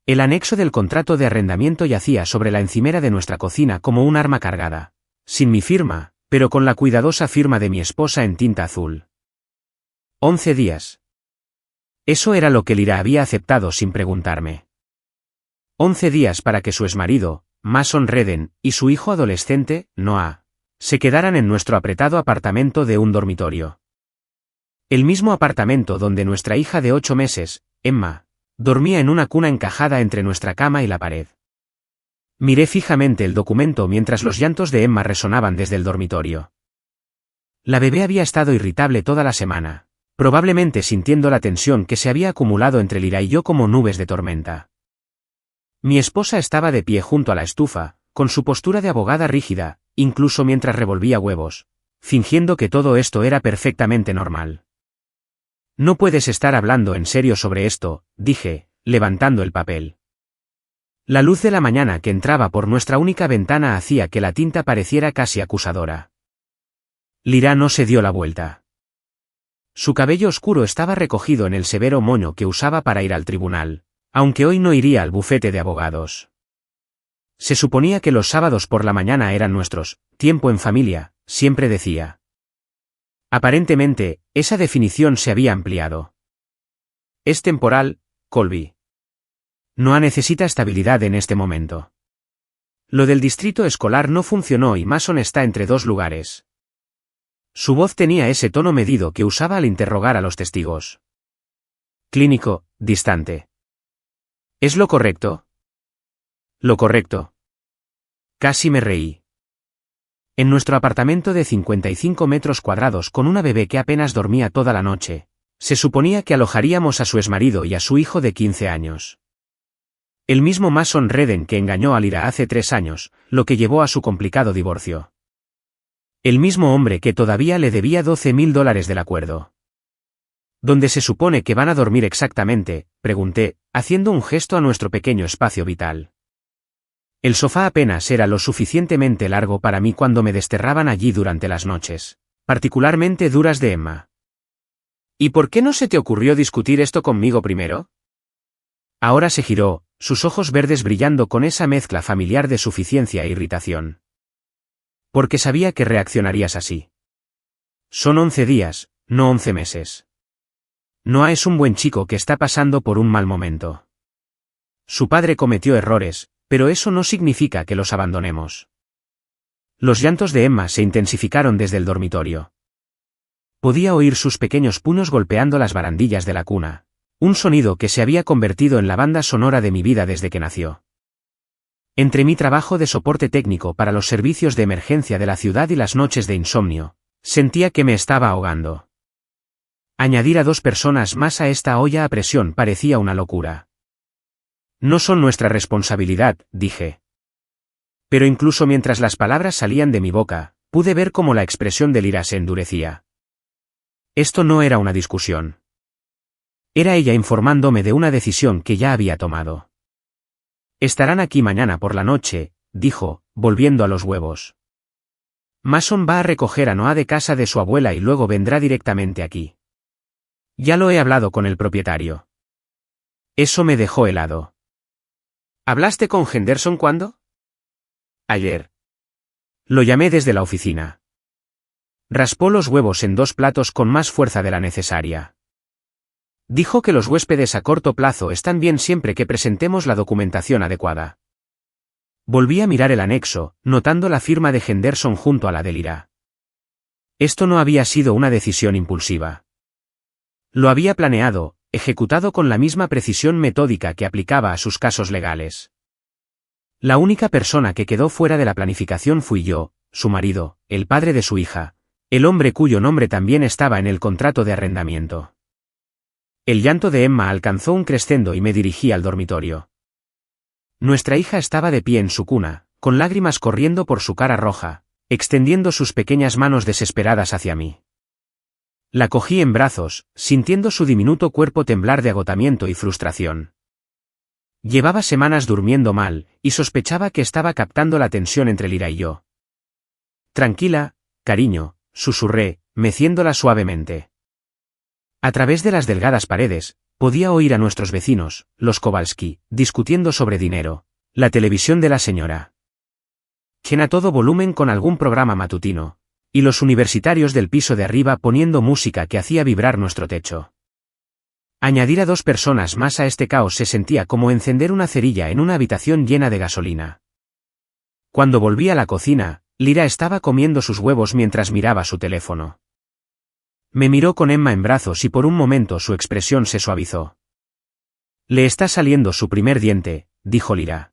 El anexo del contrato de arrendamiento yacía sobre la encimera de nuestra cocina como un arma cargada. Sin mi firma, pero con la cuidadosa firma de mi esposa en tinta azul. 11 días. Eso era lo que Lyra había aceptado sin preguntarme. 11 días para que su exmarido, Mason Redden, y su hijo adolescente, Noah, se quedaran en nuestro apretado apartamento de un dormitorio. El mismo apartamento donde nuestra hija de 8 meses, Emma, dormía en una cuna encajada entre nuestra cama y la pared. Miré fijamente el documento mientras los llantos de Emma resonaban desde el dormitorio. La bebé había estado irritable toda la semana, probablemente sintiendo la tensión que se había acumulado entre Lyra y yo como nubes de tormenta. Mi esposa estaba de pie junto a la estufa, con su postura de abogada rígida, incluso mientras revolvía huevos, fingiendo que todo esto era perfectamente normal. No puedes estar hablando en serio sobre esto, dije, levantando el papel. La luz de la mañana que entraba por nuestra única ventana hacía que la tinta pareciera casi acusadora. Lyra no se dio la vuelta. Su cabello oscuro estaba recogido en el severo moño que usaba para ir al tribunal, aunque hoy no iría al bufete de abogados. Se suponía que los sábados por la mañana eran nuestros, tiempo en familia, siempre decía. Aparentemente, esa definición se había ampliado. Es temporal, Colby. Noah necesita estabilidad en este momento. Lo del distrito escolar no funcionó y Mason está entre dos lugares. Su voz tenía ese tono medido que usaba al interrogar a los testigos. Clínico, distante. ¿Es lo correcto? Lo correcto. Casi me reí. En nuestro apartamento de 55 metros cuadrados con una bebé que apenas dormía toda la noche, se suponía que alojaríamos a su exmarido y a su hijo de 15 años. El mismo Mason Redden que engañó a Lyra hace 3 años, lo que llevó a su complicado divorcio. El mismo hombre que todavía le debía $12,000 del acuerdo. ¿Dónde se supone que van a dormir exactamente?, pregunté, haciendo un gesto a nuestro pequeño espacio vital. El sofá apenas era lo suficientemente largo para mí cuando me desterraban allí durante las noches, particularmente duras de Emma. ¿Y por qué no se te ocurrió discutir esto conmigo primero? Ahora se giró, sus ojos verdes brillando con esa mezcla familiar de suficiencia e irritación. Porque sabía que reaccionarías así. Son 11 días, no 11 meses. Noah es un buen chico que está pasando por un mal momento. Su padre cometió errores, pero eso no significa que los abandonemos. Los llantos de Emma se intensificaron desde el dormitorio. Podía oír sus pequeños puños golpeando las barandillas de la cuna, un sonido que se había convertido en la banda sonora de mi vida desde que nació. Entre mi trabajo de soporte técnico para los servicios de emergencia de la ciudad y las noches de insomnio, sentía que me estaba ahogando. Añadir a 2 personas más a esta olla a presión parecía una locura. No son nuestra responsabilidad, dije. Pero incluso mientras las palabras salían de mi boca, pude ver cómo la expresión de Lyra se endurecía. Esto no era una discusión. Era ella informándome de una decisión que ya había tomado. Estarán aquí mañana por la noche, dijo, volviendo a los huevos. Mason va a recoger a Noah de casa de su abuela y luego vendrá directamente aquí. Ya lo he hablado con el propietario. Eso me dejó helado. ¿Hablaste con Henderson cuándo? Ayer. Lo llamé desde la oficina. Raspó los huevos en 2 platos con más fuerza de la necesaria. Dijo que los huéspedes a corto plazo están bien siempre que presentemos la documentación adecuada. Volví a mirar el anexo, notando la firma de Henderson junto a la de Lyra. Esto no había sido una decisión impulsiva. Lo había planeado, ejecutado con la misma precisión metódica que aplicaba a sus casos legales. La única persona que quedó fuera de la planificación fui yo, su marido, el padre de su hija, el hombre cuyo nombre también estaba en el contrato de arrendamiento. El llanto de Emma alcanzó un crescendo y me dirigí al dormitorio. Nuestra hija estaba de pie en su cuna, con lágrimas corriendo por su cara roja, extendiendo sus pequeñas manos desesperadas hacia mí. La cogí en brazos, sintiendo su diminuto cuerpo temblar de agotamiento y frustración. Llevaba semanas durmiendo mal, y sospechaba que estaba captando la tensión entre Lyra y yo. Tranquila, cariño, susurré, meciéndola suavemente. A través de las delgadas paredes, podía oír a nuestros vecinos, los Kowalski, discutiendo sobre dinero, la televisión de la señora Chen a todo volumen con algún programa matutino, y los universitarios del piso de arriba poniendo música que hacía vibrar nuestro techo. Añadir a 2 personas más a este caos se sentía como encender una cerilla en una habitación llena de gasolina. Cuando volví a la cocina, Lyra estaba comiendo sus huevos mientras miraba su teléfono. Me miró con Emma en brazos y por un momento su expresión se suavizó. Le está saliendo su primer diente, dijo Lyra.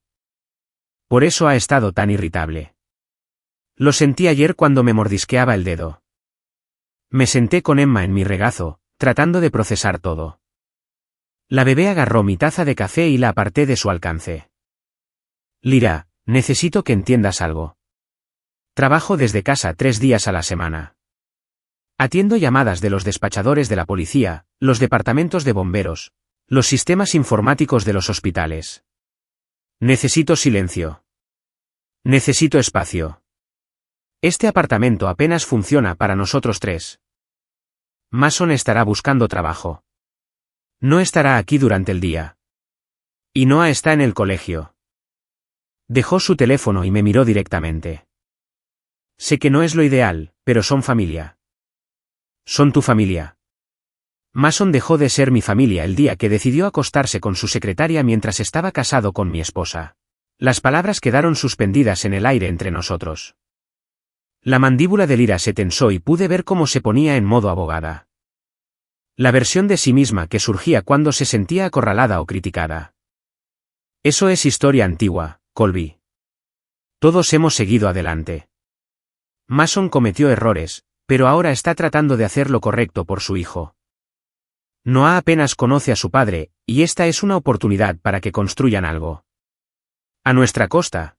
Por eso ha estado tan irritable. Lo sentí ayer cuando me mordisqueaba el dedo. Me senté con Emma en mi regazo, tratando de procesar todo. La bebé agarró mi taza de café y la aparté de su alcance. Lyra, necesito que entiendas algo. Trabajo desde casa 3 días a la semana. Atiendo llamadas de los despachadores de la policía, los departamentos de bomberos, los sistemas informáticos de los hospitales. Necesito silencio. Necesito espacio. Este apartamento apenas funciona para nosotros 3. Mason estará buscando trabajo. No estará aquí durante el día. Y Noah está en el colegio. Dejó su teléfono y me miró directamente. Sé que no es lo ideal, pero son familia. Son tu familia. Mason dejó de ser mi familia el día que decidió acostarse con su secretaria mientras estaba casado con mi esposa. Las palabras quedaron suspendidas en el aire entre nosotros. La mandíbula de Lyra se tensó y pude ver cómo se ponía en modo abogada. La versión de sí misma que surgía cuando se sentía acorralada o criticada. Eso es historia antigua, Colby. Todos hemos seguido adelante. Mason cometió errores, pero ahora está tratando de hacer lo correcto por su hijo. Noah apenas conoce a su padre, y esta es una oportunidad para que construyan algo. A nuestra costa.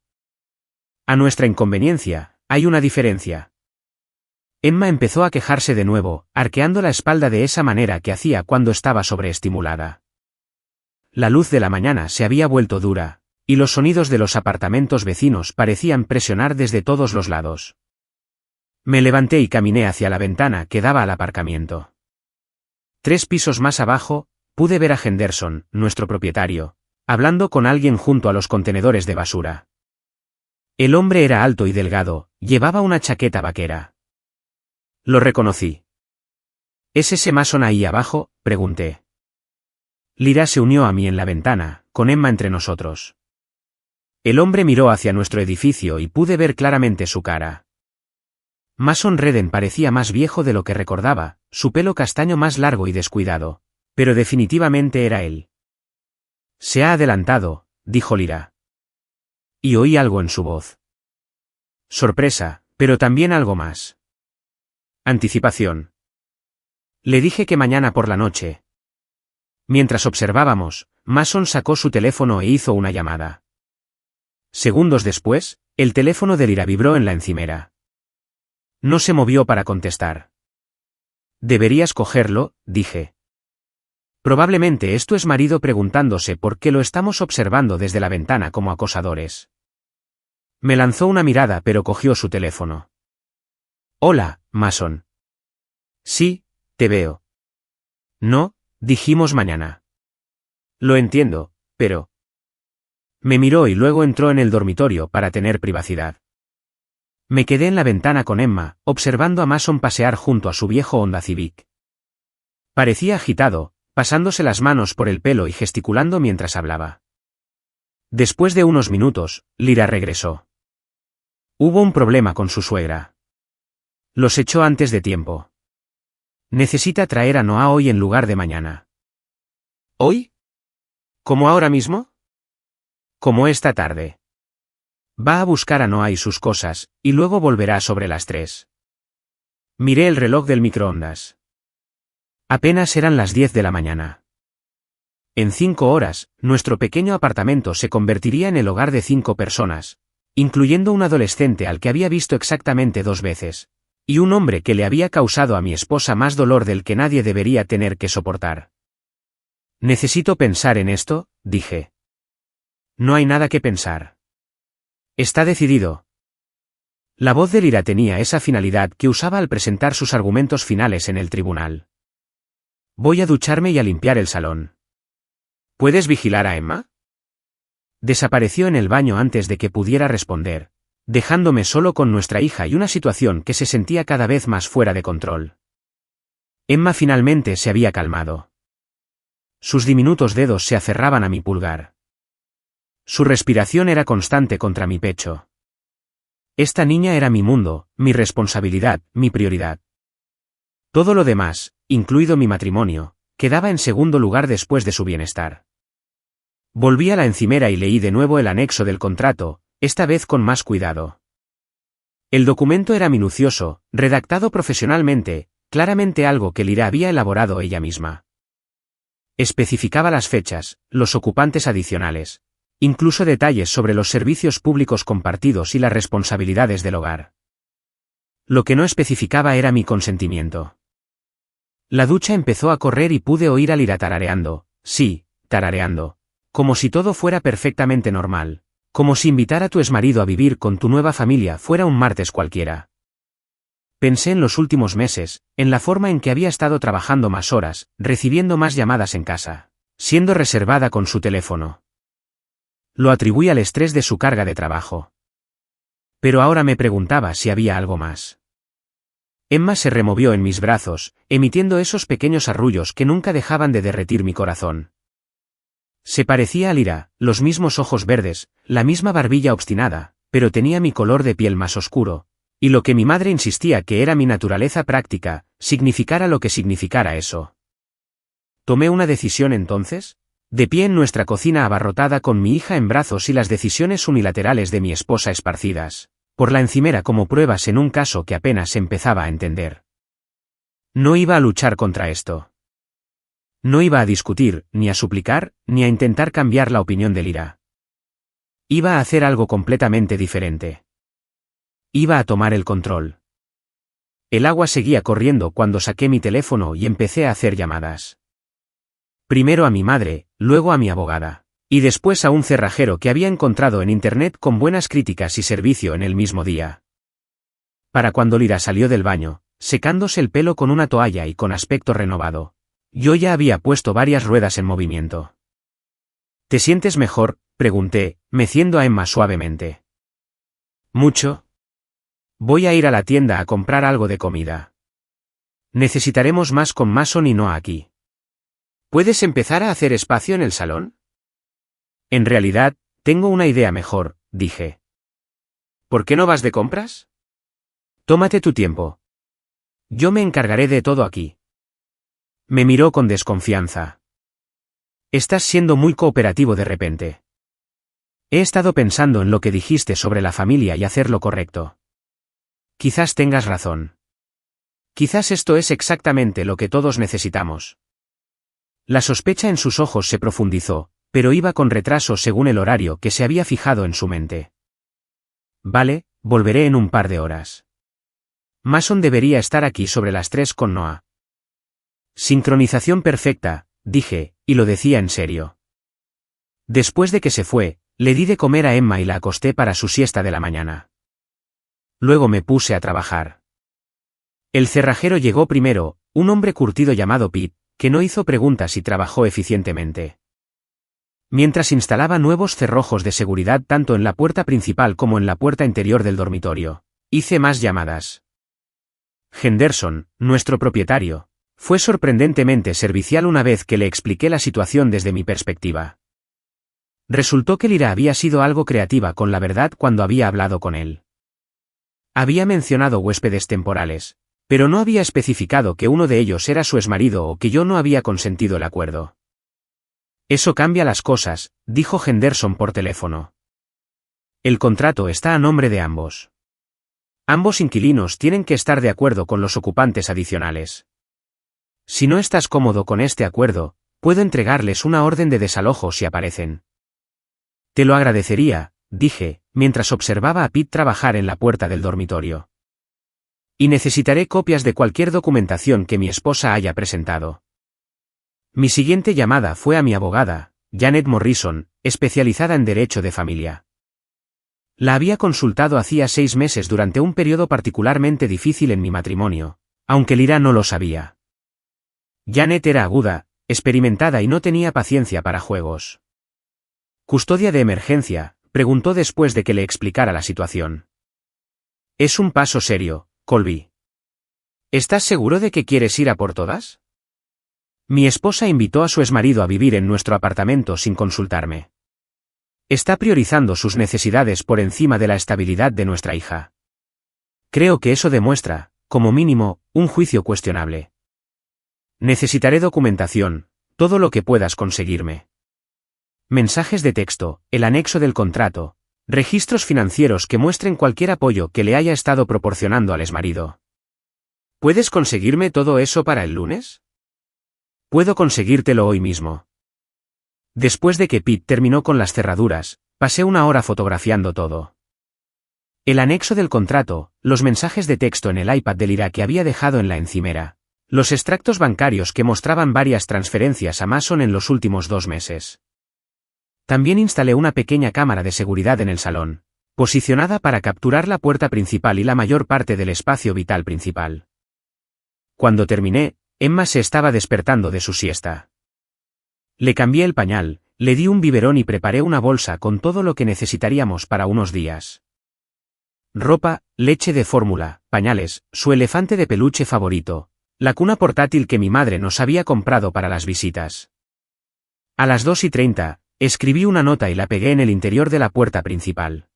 A nuestra inconveniencia, hay una diferencia. Emma empezó a quejarse de nuevo, arqueando la espalda de esa manera que hacía cuando estaba sobreestimulada. La luz de la mañana se había vuelto dura, y los sonidos de los apartamentos vecinos parecían presionar desde todos los lados. Me levanté y caminé hacia la ventana que daba al aparcamiento. 3 pisos más abajo, pude ver a Henderson, nuestro propietario, hablando con alguien junto a los contenedores de basura. El hombre era alto y delgado, llevaba una chaqueta vaquera. Lo reconocí. ¿Es ese Mason ahí abajo?, pregunté. Lyra se unió a mí en la ventana, con Emma entre nosotros. El hombre miró hacia nuestro edificio y pude ver claramente su cara. Mason Redden parecía más viejo de lo que recordaba, su pelo castaño más largo y descuidado, pero definitivamente era él. Se ha adelantado, dijo Lyra. Y oí algo en su voz. Sorpresa, pero también algo más. Anticipación. Le dije que mañana por la noche. Mientras observábamos, Mason sacó su teléfono e hizo una llamada. Segundos después, el teléfono de Lyra vibró en la encimera. No se movió para contestar. Deberías cogerlo, dije. Probablemente es tu exmarido preguntándose por qué lo estamos observando desde la ventana como acosadores. Me lanzó una mirada pero cogió su teléfono. Hola, Mason. Sí, te veo. No, dijimos mañana. Lo entiendo, pero... Me miró y luego entró en el dormitorio para tener privacidad. Me quedé en la ventana con Emma, observando a Mason pasear junto a su viejo Honda Civic. Parecía agitado, pasándose las manos por el pelo y gesticulando mientras hablaba. Después de unos minutos, Lyra regresó. Hubo un problema con su suegra. Los echó antes de tiempo. Necesita traer a Noah hoy en lugar de mañana. ¿Hoy? ¿Como ahora mismo? Como esta tarde. Va a buscar a Noah y sus cosas, y luego volverá sobre las 3. Miré el reloj del microondas. Apenas eran las 10 de la mañana. En 5 horas, nuestro pequeño apartamento se convertiría en el hogar de 5 personas, incluyendo un adolescente al que había visto exactamente 2 veces, y un hombre que le había causado a mi esposa más dolor del que nadie debería tener que soportar. Necesito pensar en esto, dije. No hay nada que pensar. Está decidido. La voz de Lyra tenía esa finalidad que usaba al presentar sus argumentos finales en el tribunal. Voy a ducharme y a limpiar el salón. ¿Puedes vigilar a Emma? Desapareció en el baño antes de que pudiera responder, dejándome solo con nuestra hija y una situación que se sentía cada vez más fuera de control. Emma finalmente se había calmado. Sus diminutos dedos se aferraban a mi pulgar. Su respiración era constante contra mi pecho. Esta niña era mi mundo, mi responsabilidad, mi prioridad. Todo lo demás, incluido mi matrimonio, quedaba en segundo lugar después de su bienestar. Volví a la encimera y leí de nuevo el anexo del contrato, esta vez con más cuidado. El documento era minucioso, redactado profesionalmente, claramente algo que Lyra había elaborado ella misma. Especificaba las fechas, los ocupantes adicionales, incluso detalles sobre los servicios públicos compartidos y las responsabilidades del hogar. Lo que no especificaba era mi consentimiento. La ducha empezó a correr y pude oír a Lyra tarareando, sí, tarareando, como si todo fuera perfectamente normal, como si invitar a tu exmarido a vivir con tu nueva familia fuera un martes cualquiera. Pensé en los últimos meses, en la forma en que había estado trabajando más horas, recibiendo más llamadas en casa, siendo reservada con su teléfono. Lo atribuí al estrés de su carga de trabajo. Pero ahora me preguntaba si había algo más. Emma se removió en mis brazos, emitiendo esos pequeños arrullos que nunca dejaban de derretir mi corazón. Se parecía a Lyra, los mismos ojos verdes, la misma barbilla obstinada, pero tenía mi color de piel más oscuro, y lo que mi madre insistía que era mi naturaleza práctica, significara lo que significara eso. ¿Tomé una decisión entonces? De pie en nuestra cocina abarrotada con mi hija en brazos y las decisiones unilaterales de mi esposa esparcidas por la encimera como pruebas en un caso que apenas empezaba a entender. No iba a luchar contra esto. No iba a discutir, ni a suplicar, ni a intentar cambiar la opinión de Lyra. Iba a hacer algo completamente diferente. Iba a tomar el control. El agua seguía corriendo cuando saqué mi teléfono y empecé a hacer llamadas. Primero a mi madre, luego a mi abogada, y después a un cerrajero que había encontrado en internet con buenas críticas y servicio en el mismo día. Para cuando Lyra salió del baño, secándose el pelo con una toalla y con aspecto renovado, yo ya había puesto varias ruedas en movimiento. ¿Te sientes mejor?, pregunté, meciendo a Emma suavemente. ¿Mucho? Voy a ir a la tienda a comprar algo de comida. Necesitaremos más con Mason y no aquí. ¿Puedes empezar a hacer espacio en el salón? En realidad, tengo una idea mejor, dije. ¿Por qué no vas de compras? Tómate tu tiempo. Yo me encargaré de todo aquí. Me miró con desconfianza. Estás siendo muy cooperativo de repente. He estado pensando en lo que dijiste sobre la familia y hacer lo correcto. Quizás tengas razón. Quizás esto es exactamente lo que todos necesitamos. La sospecha en sus ojos se profundizó, pero iba con retraso según el horario que se había fijado en su mente. Vale, volveré en un par de horas. Mason debería estar aquí sobre las 3 con Noah. Sincronización perfecta, dije, y lo decía en serio. Después de que se fue, le di de comer a Emma y la acosté para su siesta de la mañana. Luego me puse a trabajar. El cerrajero llegó primero, un hombre curtido llamado Pete, que no hizo preguntas y trabajó eficientemente. Mientras instalaba nuevos cerrojos de seguridad tanto en la puerta principal como en la puerta interior del dormitorio, hice más llamadas. Henderson, nuestro propietario, fue sorprendentemente servicial una vez que le expliqué la situación desde mi perspectiva. Resultó que Lyra había sido algo creativa con la verdad cuando había hablado con él. Había mencionado huéspedes temporales, pero no había especificado que uno de ellos era su exmarido o que yo no había consentido el acuerdo. Eso cambia las cosas, dijo Henderson por teléfono. El contrato está a nombre de ambos. Ambos inquilinos tienen que estar de acuerdo con los ocupantes adicionales. Si no estás cómodo con este acuerdo, puedo entregarles una orden de desalojo si aparecen. Te lo agradecería, dije, mientras observaba a Pete trabajar en la puerta del dormitorio. Y necesitaré copias de cualquier documentación que mi esposa haya presentado. Mi siguiente llamada fue a mi abogada, Janet Morrison, especializada en derecho de familia. La había consultado hacía 6 meses durante un periodo particularmente difícil en mi matrimonio, aunque Lyra no lo sabía. Janet era aguda, experimentada y no tenía paciencia para juegos. ¿Custodia de emergencia?, preguntó después de que le explicara la situación. Es un paso serio, Colby. ¿Estás seguro de que quieres ir a por todas? Mi esposa invitó a su exmarido a vivir en nuestro apartamento sin consultarme. Está priorizando sus necesidades por encima de la estabilidad de nuestra hija. Creo que eso demuestra, como mínimo, un juicio cuestionable. Necesitaré documentación, todo lo que puedas conseguirme. Mensajes de texto, el anexo del contrato, registros financieros que muestren cualquier apoyo que le haya estado proporcionando al exmarido. ¿Puedes conseguirme todo eso para el lunes? Puedo conseguírtelo hoy mismo. Después de que Pete terminó con las cerraduras, pasé una hora fotografiando todo. El anexo del contrato, los mensajes de texto en el iPad de Lyra que había dejado en la encimera, los extractos bancarios que mostraban varias transferencias a Mason en los últimos 2 meses. También instalé una pequeña cámara de seguridad en el salón, posicionada para capturar la puerta principal y la mayor parte del espacio vital principal. Cuando terminé, Emma se estaba despertando de su siesta. Le cambié el pañal, le di un biberón y preparé una bolsa con todo lo que necesitaríamos para unos días. Ropa, leche de fórmula, pañales, su elefante de peluche favorito, la cuna portátil que mi madre nos había comprado para las visitas. A las 2:30, escribí una nota y la pegué en el interior de la puerta principal.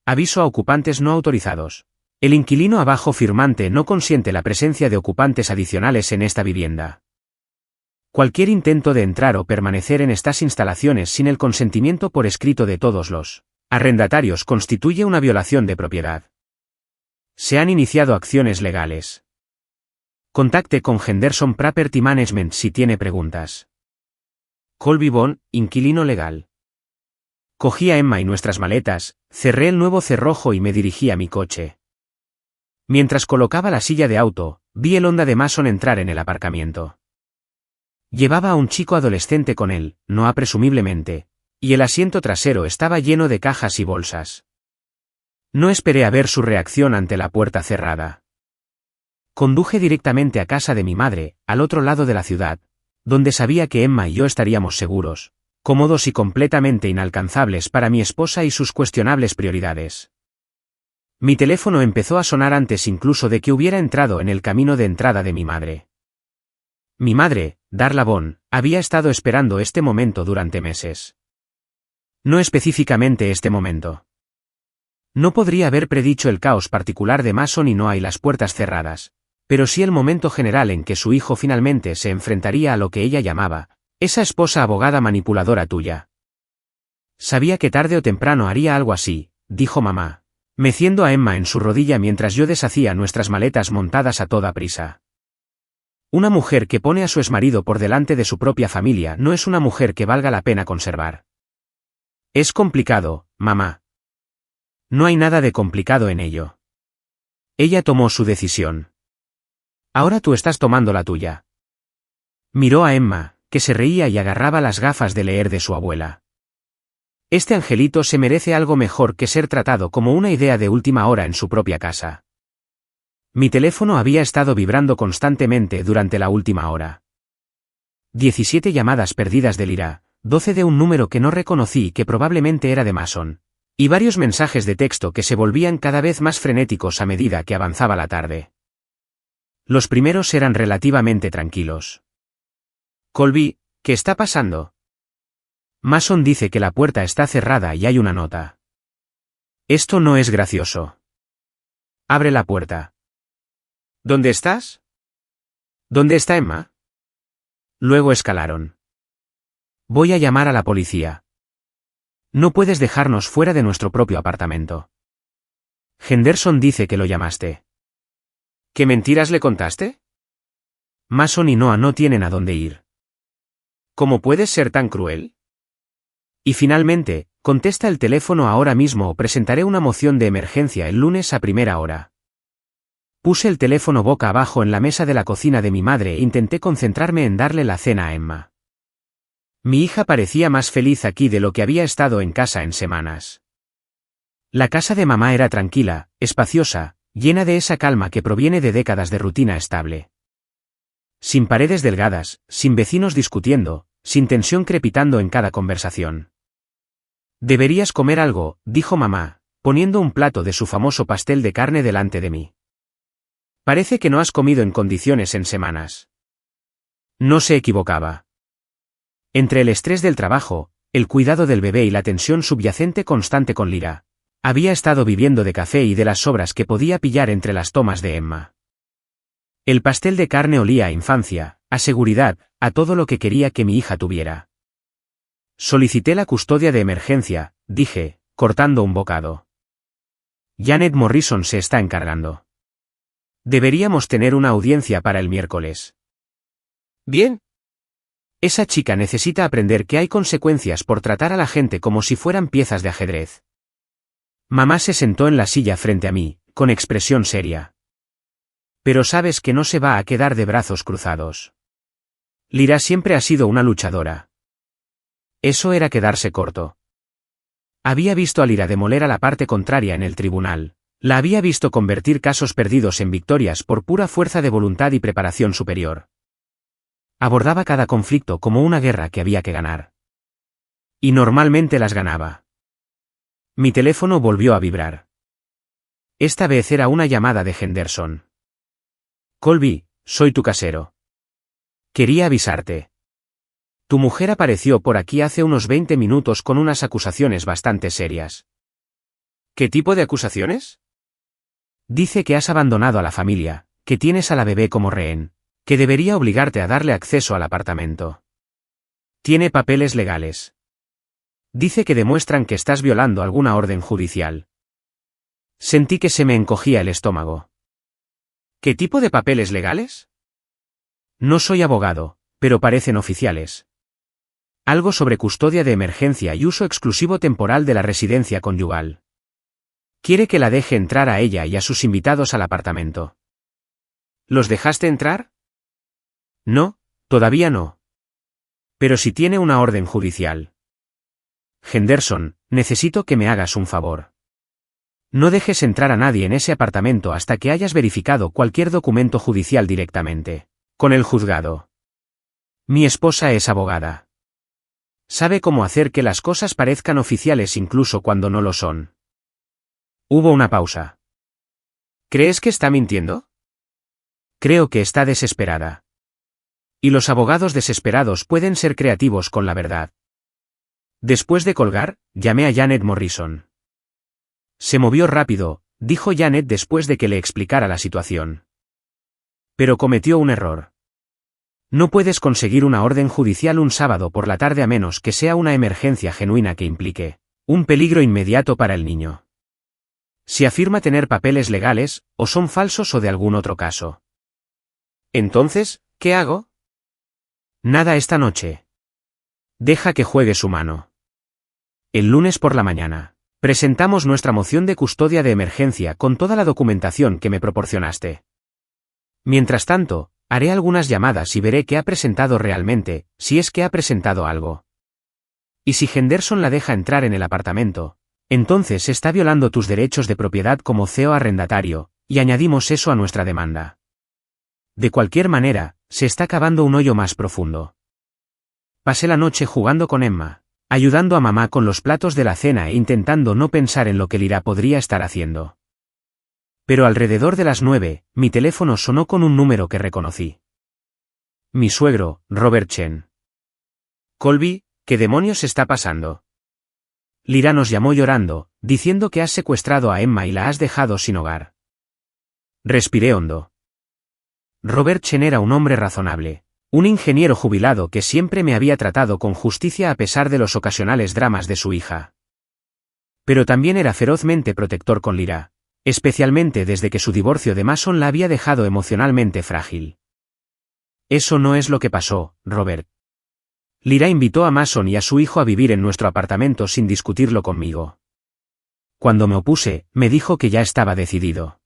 Aviso a ocupantes no autorizados. El inquilino abajo firmante no consiente la presencia de ocupantes adicionales en esta vivienda. Cualquier intento de entrar o permanecer en estas instalaciones sin el consentimiento por escrito de todos los arrendatarios constituye una violación de propiedad. Se han iniciado acciones legales. Contacte con Henderson Property Management si tiene preguntas. Colby Bond, inquilino legal. Cogí a Emma y nuestras maletas, cerré el nuevo cerrojo y me dirigí a mi coche. Mientras colocaba la silla de auto, vi el Honda de Mason entrar en el aparcamiento. Llevaba a un chico adolescente con él, no presumiblemente, y el asiento trasero estaba lleno de cajas y bolsas. No esperé a ver su reacción ante la puerta cerrada. Conduje directamente a casa de mi madre, al otro lado de la ciudad, donde sabía que Emma y yo estaríamos seguros, cómodos y completamente inalcanzables para mi esposa y sus cuestionables prioridades. Mi teléfono empezó a sonar antes incluso de que hubiera entrado en el camino de entrada de mi madre. Mi madre, Darla Bond, había estado esperando este momento durante meses. No específicamente este momento. No podría haber predicho el caos particular de Mason y Noah y las puertas cerradas, pero sí el momento general en que su hijo finalmente se enfrentaría a lo que ella llamaba, esa esposa abogada manipuladora tuya. Sabía que tarde o temprano haría algo así, dijo mamá, meciendo a Emma en su rodilla mientras yo deshacía nuestras maletas montadas a toda prisa. Una mujer que pone a su exmarido por delante de su propia familia no es una mujer que valga la pena conservar. Es complicado, mamá. No hay nada de complicado en ello. Ella tomó su decisión. Ahora tú estás tomando la tuya. Miró a Emma, que se reía y agarraba las gafas de leer de su abuela. Este angelito se merece algo mejor que ser tratado como una idea de última hora en su propia casa. Mi teléfono había estado vibrando constantemente durante la última hora. 17 llamadas perdidas de Lyra, 12 de un número que no reconocí y que probablemente era de Mason, y varios mensajes de texto que se volvían cada vez más frenéticos a medida que avanzaba la tarde. Los primeros eran relativamente tranquilos. Colby, ¿qué está pasando? Mason dice que la puerta está cerrada y hay una nota. Esto no es gracioso. Abre la puerta. ¿Dónde estás? ¿Dónde está Emma? Luego escalaron. Voy a llamar a la policía. No puedes dejarnos fuera de nuestro propio apartamento. Henderson dice que lo llamaste. ¿Qué mentiras le contaste? Mason y Noah no tienen a dónde ir. ¿Cómo puedes ser tan cruel? Y finalmente, contesta el teléfono ahora mismo o presentaré una moción de emergencia el lunes a primera hora. Puse el teléfono boca abajo en la mesa de la cocina de mi madre e intenté concentrarme en darle la cena a Emma. Mi hija parecía más feliz aquí de lo que había estado en casa en semanas. La casa de mamá era tranquila, espaciosa, llena de esa calma que proviene de décadas de rutina estable. Sin paredes delgadas, sin vecinos discutiendo, sin tensión crepitando en cada conversación. Deberías comer algo, dijo mamá, poniendo un plato de su famoso pastel de carne delante de mí. Parece que no has comido en condiciones en semanas. No se equivocaba. Entre el estrés del trabajo, el cuidado del bebé y la tensión subyacente constante con Lyra, había estado viviendo de café y de las sobras que podía pillar entre las tomas de Emma. El pastel de carne olía a infancia, a seguridad, a todo lo que quería que mi hija tuviera. Solicité la custodia de emergencia, dije, cortando un bocado. Janet Morrison se está encargando. Deberíamos tener una audiencia para el miércoles. Bien. Esa chica necesita aprender que hay consecuencias por tratar a la gente como si fueran piezas de ajedrez. Mamá se sentó en la silla frente a mí, con expresión seria. Pero sabes que no se va a quedar de brazos cruzados. Lyra siempre ha sido una luchadora. Eso era quedarse corto. Había visto a Lyra demoler a la parte contraria en el tribunal. La había visto convertir casos perdidos en victorias por pura fuerza de voluntad y preparación superior. Abordaba cada conflicto como una guerra que había que ganar. Y normalmente las ganaba. Mi teléfono volvió a vibrar. Esta vez era una llamada de Henderson. Colby, soy tu casero. Quería avisarte. Tu mujer apareció por aquí hace unos 20 minutos con unas acusaciones bastante serias. ¿Qué tipo de acusaciones? Dice que has abandonado a la familia, que tienes a la bebé como rehén, que debería obligarte a darle acceso al apartamento. Tiene papeles legales. Dice que demuestran que estás violando alguna orden judicial. Sentí que se me encogía el estómago. ¿Qué tipo de papeles legales? No soy abogado, pero parecen oficiales. Algo sobre custodia de emergencia y uso exclusivo temporal de la residencia conyugal. Quiere que la deje entrar a ella y a sus invitados al apartamento. ¿Los dejaste entrar? No, todavía no. Pero si tiene una orden judicial. Henderson, necesito que me hagas un favor. No dejes entrar a nadie en ese apartamento hasta que hayas verificado cualquier documento judicial directamente, con el juzgado. Mi esposa es abogada. Sabe cómo hacer que las cosas parezcan oficiales incluso cuando no lo son. Hubo una pausa. ¿Crees que está mintiendo? Creo que está desesperada. Y los abogados desesperados pueden ser creativos con la verdad. Después de colgar, llamé a Janet Morrison. Se movió rápido, dijo Janet después de que le explicara la situación. Pero cometió un error. No puedes conseguir una orden judicial un sábado por la tarde a menos que sea una emergencia genuina que implique un peligro inmediato para el niño. Si afirma tener papeles legales, o son falsos o de algún otro caso. Entonces, ¿qué hago? Nada esta noche. Deja que juegue su mano. El lunes por la mañana. Presentamos nuestra moción de custodia de emergencia con toda la documentación que me proporcionaste. Mientras tanto, haré algunas llamadas y veré qué ha presentado realmente, si es que ha presentado algo. Y si Henderson la deja entrar en el apartamento, entonces está violando tus derechos de propiedad como CEO arrendatario, y añadimos eso a nuestra demanda. De cualquier manera, se está cavando un hoyo más profundo. Pasé la noche jugando con Emma, ayudando a mamá con los platos de la cena e intentando no pensar en lo que Lyra podría estar haciendo. Pero alrededor de las 9, mi teléfono sonó con un número que reconocí. Mi suegro, Robert Chen. Colby, ¿qué demonios está pasando? Lyra nos llamó llorando, diciendo que has secuestrado a Emma y la has dejado sin hogar. Respiré hondo. Robert Chen era un hombre razonable. Un ingeniero jubilado que siempre me había tratado con justicia a pesar de los ocasionales dramas de su hija. Pero también era ferozmente protector con Lyra, especialmente desde que su divorcio de Mason la había dejado emocionalmente frágil. Eso no es lo que pasó, Robert. Lyra invitó a Mason y a su hijo a vivir en nuestro apartamento sin discutirlo conmigo. Cuando me opuse, me dijo que ya estaba decidido.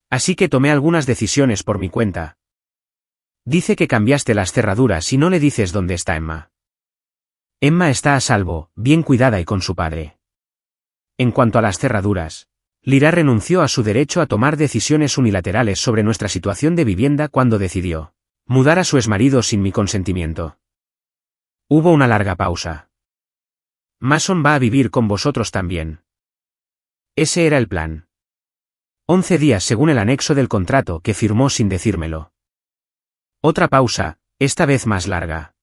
Así que tomé algunas decisiones por mi cuenta. Dice que cambiaste las cerraduras y no le dices dónde está Emma. Emma está a salvo, bien cuidada y con su padre. En cuanto a las cerraduras, Lyra renunció a su derecho a tomar decisiones unilaterales sobre nuestra situación de vivienda cuando decidió Mudar a su exmarido sin mi consentimiento. Hubo una larga pausa. Mason va a vivir con vosotros también. Ese era el plan. 11 días según el anexo del contrato que firmó sin decírmelo. Otra pausa, esta vez más larga.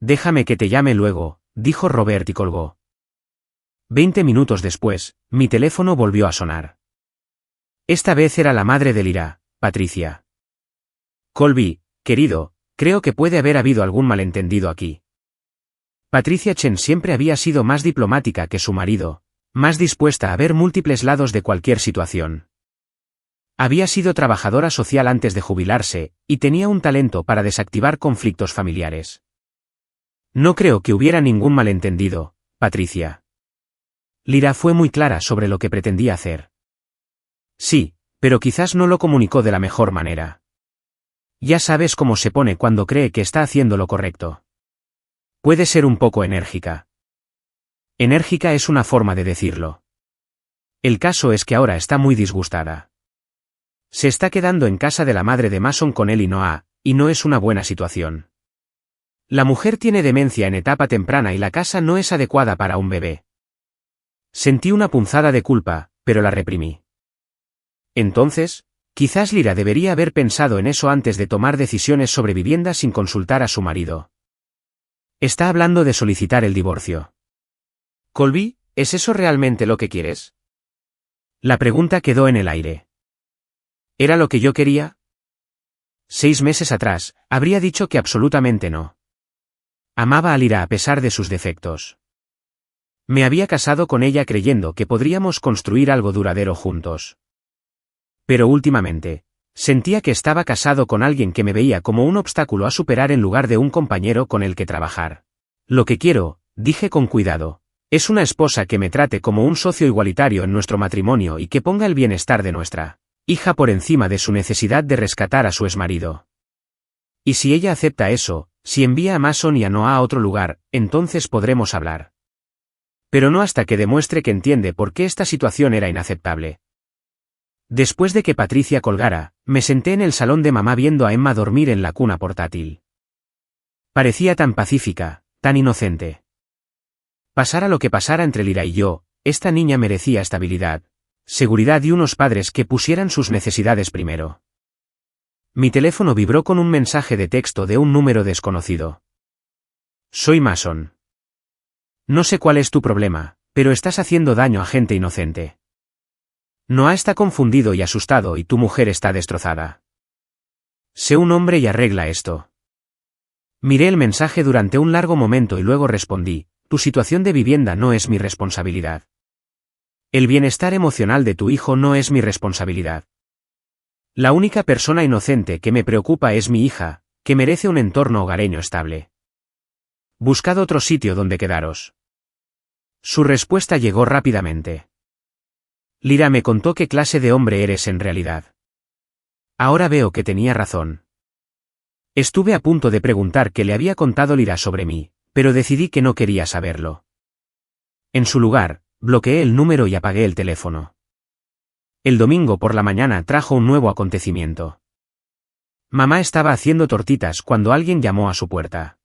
Déjame que te llame luego, dijo Robert y colgó. 20 minutos después, mi teléfono volvió a sonar. Esta vez era la madre de Lyra, Patricia. Colby, querido, creo que puede haber habido algún malentendido aquí. Patricia Chen siempre había sido más diplomática que su marido, más dispuesta a ver múltiples lados de cualquier situación. Había sido trabajadora social antes de jubilarse, y tenía un talento para desactivar conflictos familiares. No creo que hubiera ningún malentendido, Patricia. Lyra fue muy clara sobre lo que pretendía hacer. Sí, pero quizás no lo comunicó de la mejor manera. Ya sabes cómo se pone cuando cree que está haciendo lo correcto. Puede ser un poco enérgica. Enérgica es una forma de decirlo. El caso es que ahora está muy disgustada. Se está quedando en casa de la madre de Mason con él y Noah, y no es una buena situación. La mujer tiene demencia en etapa temprana y la casa no es adecuada para un bebé. Sentí una punzada de culpa, pero la reprimí. Entonces, quizás Lyra debería haber pensado en eso antes de tomar decisiones sobre vivienda sin consultar a su marido. Está hablando de solicitar el divorcio. Colby, ¿es eso realmente lo que quieres? La pregunta quedó en el aire. ¿Era lo que yo quería? 6 meses atrás, habría dicho que absolutamente no. Amaba a Lyra a pesar de sus defectos. Me había casado con ella creyendo que podríamos construir algo duradero juntos. Pero últimamente, sentía que estaba casado con alguien que me veía como un obstáculo a superar en lugar de un compañero con el que trabajar. Lo que quiero, dije con cuidado, es una esposa que me trate como un socio igualitario en nuestro matrimonio y que ponga el bienestar de nuestra hija por encima de su necesidad de rescatar a su exmarido. Y si ella acepta eso, si envía a Mason y a Noah a otro lugar, entonces podremos hablar. Pero no hasta que demuestre que entiende por qué esta situación era inaceptable. Después de que Patricia colgara, me senté en el salón de mamá viendo a Emma dormir en la cuna portátil. Parecía tan pacífica, tan inocente. Pasara lo que pasara entre Lyra y yo, esta niña merecía estabilidad, seguridad y unos padres que pusieran sus necesidades primero. Mi teléfono vibró con un mensaje de texto de un número desconocido. Soy Mason. No sé cuál es tu problema, pero estás haciendo daño a gente inocente. Noah está confundido y asustado y tu mujer está destrozada. Sé un hombre y arregla esto. Miré el mensaje durante un largo momento y luego respondí, tu situación de vivienda no es mi responsabilidad. El bienestar emocional de tu hijo no es mi responsabilidad. La única persona inocente que me preocupa es mi hija, que merece un entorno hogareño estable. Buscad otro sitio donde quedaros. Su respuesta llegó rápidamente. Lyra me contó qué clase de hombre eres en realidad. Ahora veo que tenía razón. Estuve a punto de preguntar qué le había contado Lyra sobre mí, pero decidí que no quería saberlo. En su lugar, bloqueé el número y apagué el teléfono. El domingo por la mañana trajo un nuevo acontecimiento. Mamá estaba haciendo tortitas cuando alguien llamó a su puerta.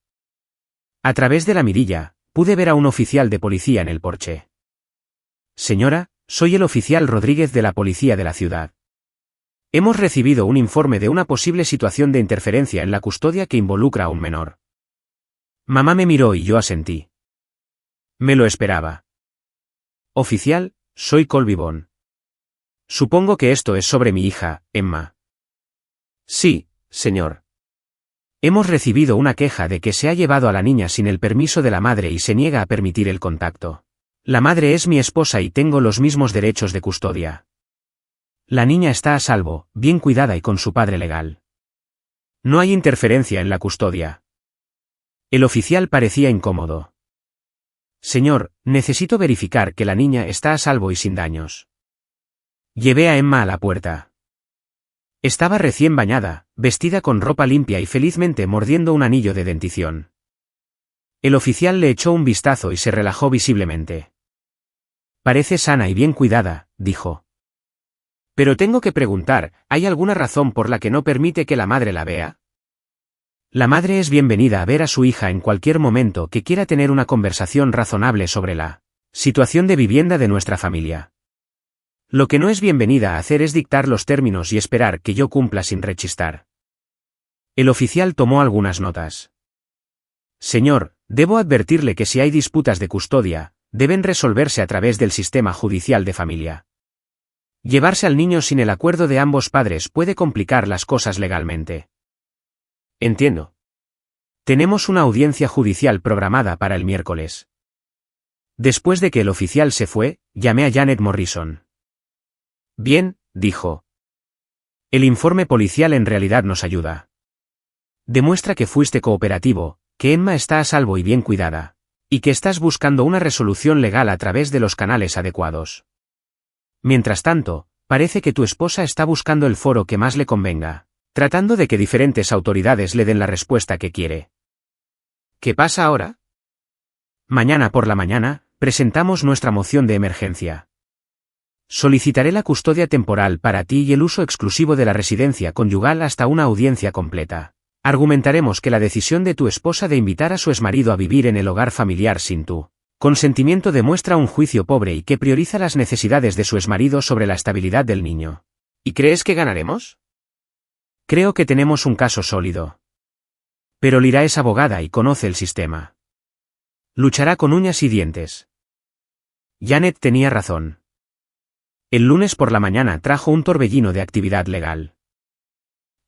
A través de la mirilla, pude ver a un oficial de policía en el porche. Señora, soy el oficial Rodríguez de la policía de la ciudad. Hemos recibido un informe de una posible situación de interferencia en la custodia que involucra a un menor. Mamá me miró y yo asentí. Me lo esperaba. Oficial, soy Colby Bond. Supongo que esto es sobre mi hija, Emma. Sí, señor. Hemos recibido una queja de que se ha llevado a la niña sin el permiso de la madre y se niega a permitir el contacto. La madre es mi esposa y tengo los mismos derechos de custodia. La niña está a salvo, bien cuidada y con su padre legal. No hay interferencia en la custodia. El oficial parecía incómodo. Señor, necesito verificar que la niña está a salvo y sin daños. Llevé a Emma a la puerta. Estaba recién bañada, vestida con ropa limpia y felizmente mordiendo un anillo de dentición. El oficial le echó un vistazo y se relajó visiblemente. Parece sana y bien cuidada, dijo. Pero tengo que preguntar, ¿hay alguna razón por la que no permite que la madre la vea? La madre es bienvenida a ver a su hija en cualquier momento que quiera tener una conversación razonable sobre la situación de vivienda de nuestra familia. Lo que no es bienvenida a hacer es dictar los términos y esperar que yo cumpla sin rechistar. El oficial tomó algunas notas. Señor, debo advertirle que si hay disputas de custodia, deben resolverse a través del sistema judicial de familia. Llevarse al niño sin el acuerdo de ambos padres puede complicar las cosas legalmente. Entiendo. Tenemos una audiencia judicial programada para el miércoles. Después de que el oficial se fue, llamé a Janet Morrison. Bien, dijo. El informe policial en realidad nos ayuda. Demuestra que fuiste cooperativo, que Emma está a salvo y bien cuidada, y que estás buscando una resolución legal a través de los canales adecuados. Mientras tanto, parece que tu esposa está buscando el foro que más le convenga, tratando de que diferentes autoridades le den la respuesta que quiere. ¿Qué pasa ahora? Mañana por la mañana, presentamos nuestra moción de emergencia. Solicitaré la custodia temporal para ti y el uso exclusivo de la residencia conyugal hasta una audiencia completa. Argumentaremos que la decisión de tu esposa de invitar a su exmarido a vivir en el hogar familiar sin tu consentimiento demuestra un juicio pobre y que prioriza las necesidades de su exmarido sobre la estabilidad del niño. ¿Y crees que ganaremos? Creo que tenemos un caso sólido. Pero Lyra es abogada y conoce el sistema. Luchará con uñas y dientes. Janet tenía razón. El lunes por la mañana trajo un torbellino de actividad legal.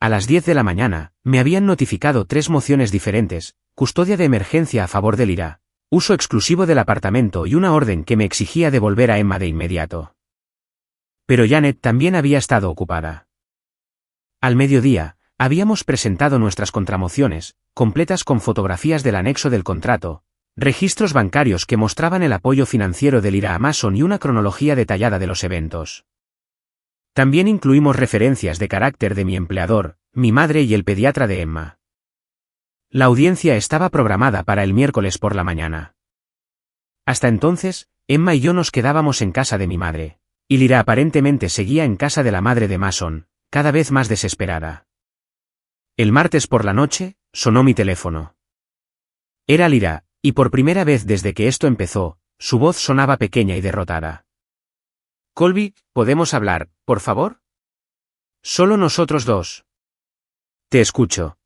A las 10 de la mañana, me habían notificado 3 mociones diferentes: custodia de emergencia a favor de Lyra, uso exclusivo del apartamento y una orden que me exigía devolver a Emma de inmediato. Pero Janet también había estado ocupada. Al mediodía, habíamos presentado nuestras contramociones, completas con fotografías del anexo del contrato, registros bancarios que mostraban el apoyo financiero de Lyra a Mason y una cronología detallada de los eventos. También incluimos referencias de carácter de mi empleador, mi madre y el pediatra de Emma. La audiencia estaba programada para el miércoles por la mañana. Hasta entonces, Emma y yo nos quedábamos en casa de mi madre, y Lyra aparentemente seguía en casa de la madre de Mason, cada vez más desesperada. El martes por la noche, sonó mi teléfono. Era Lyra, y por primera vez desde que esto empezó, su voz sonaba pequeña y derrotada. Colby, ¿podemos hablar, por favor? Solo nosotros dos. Te escucho.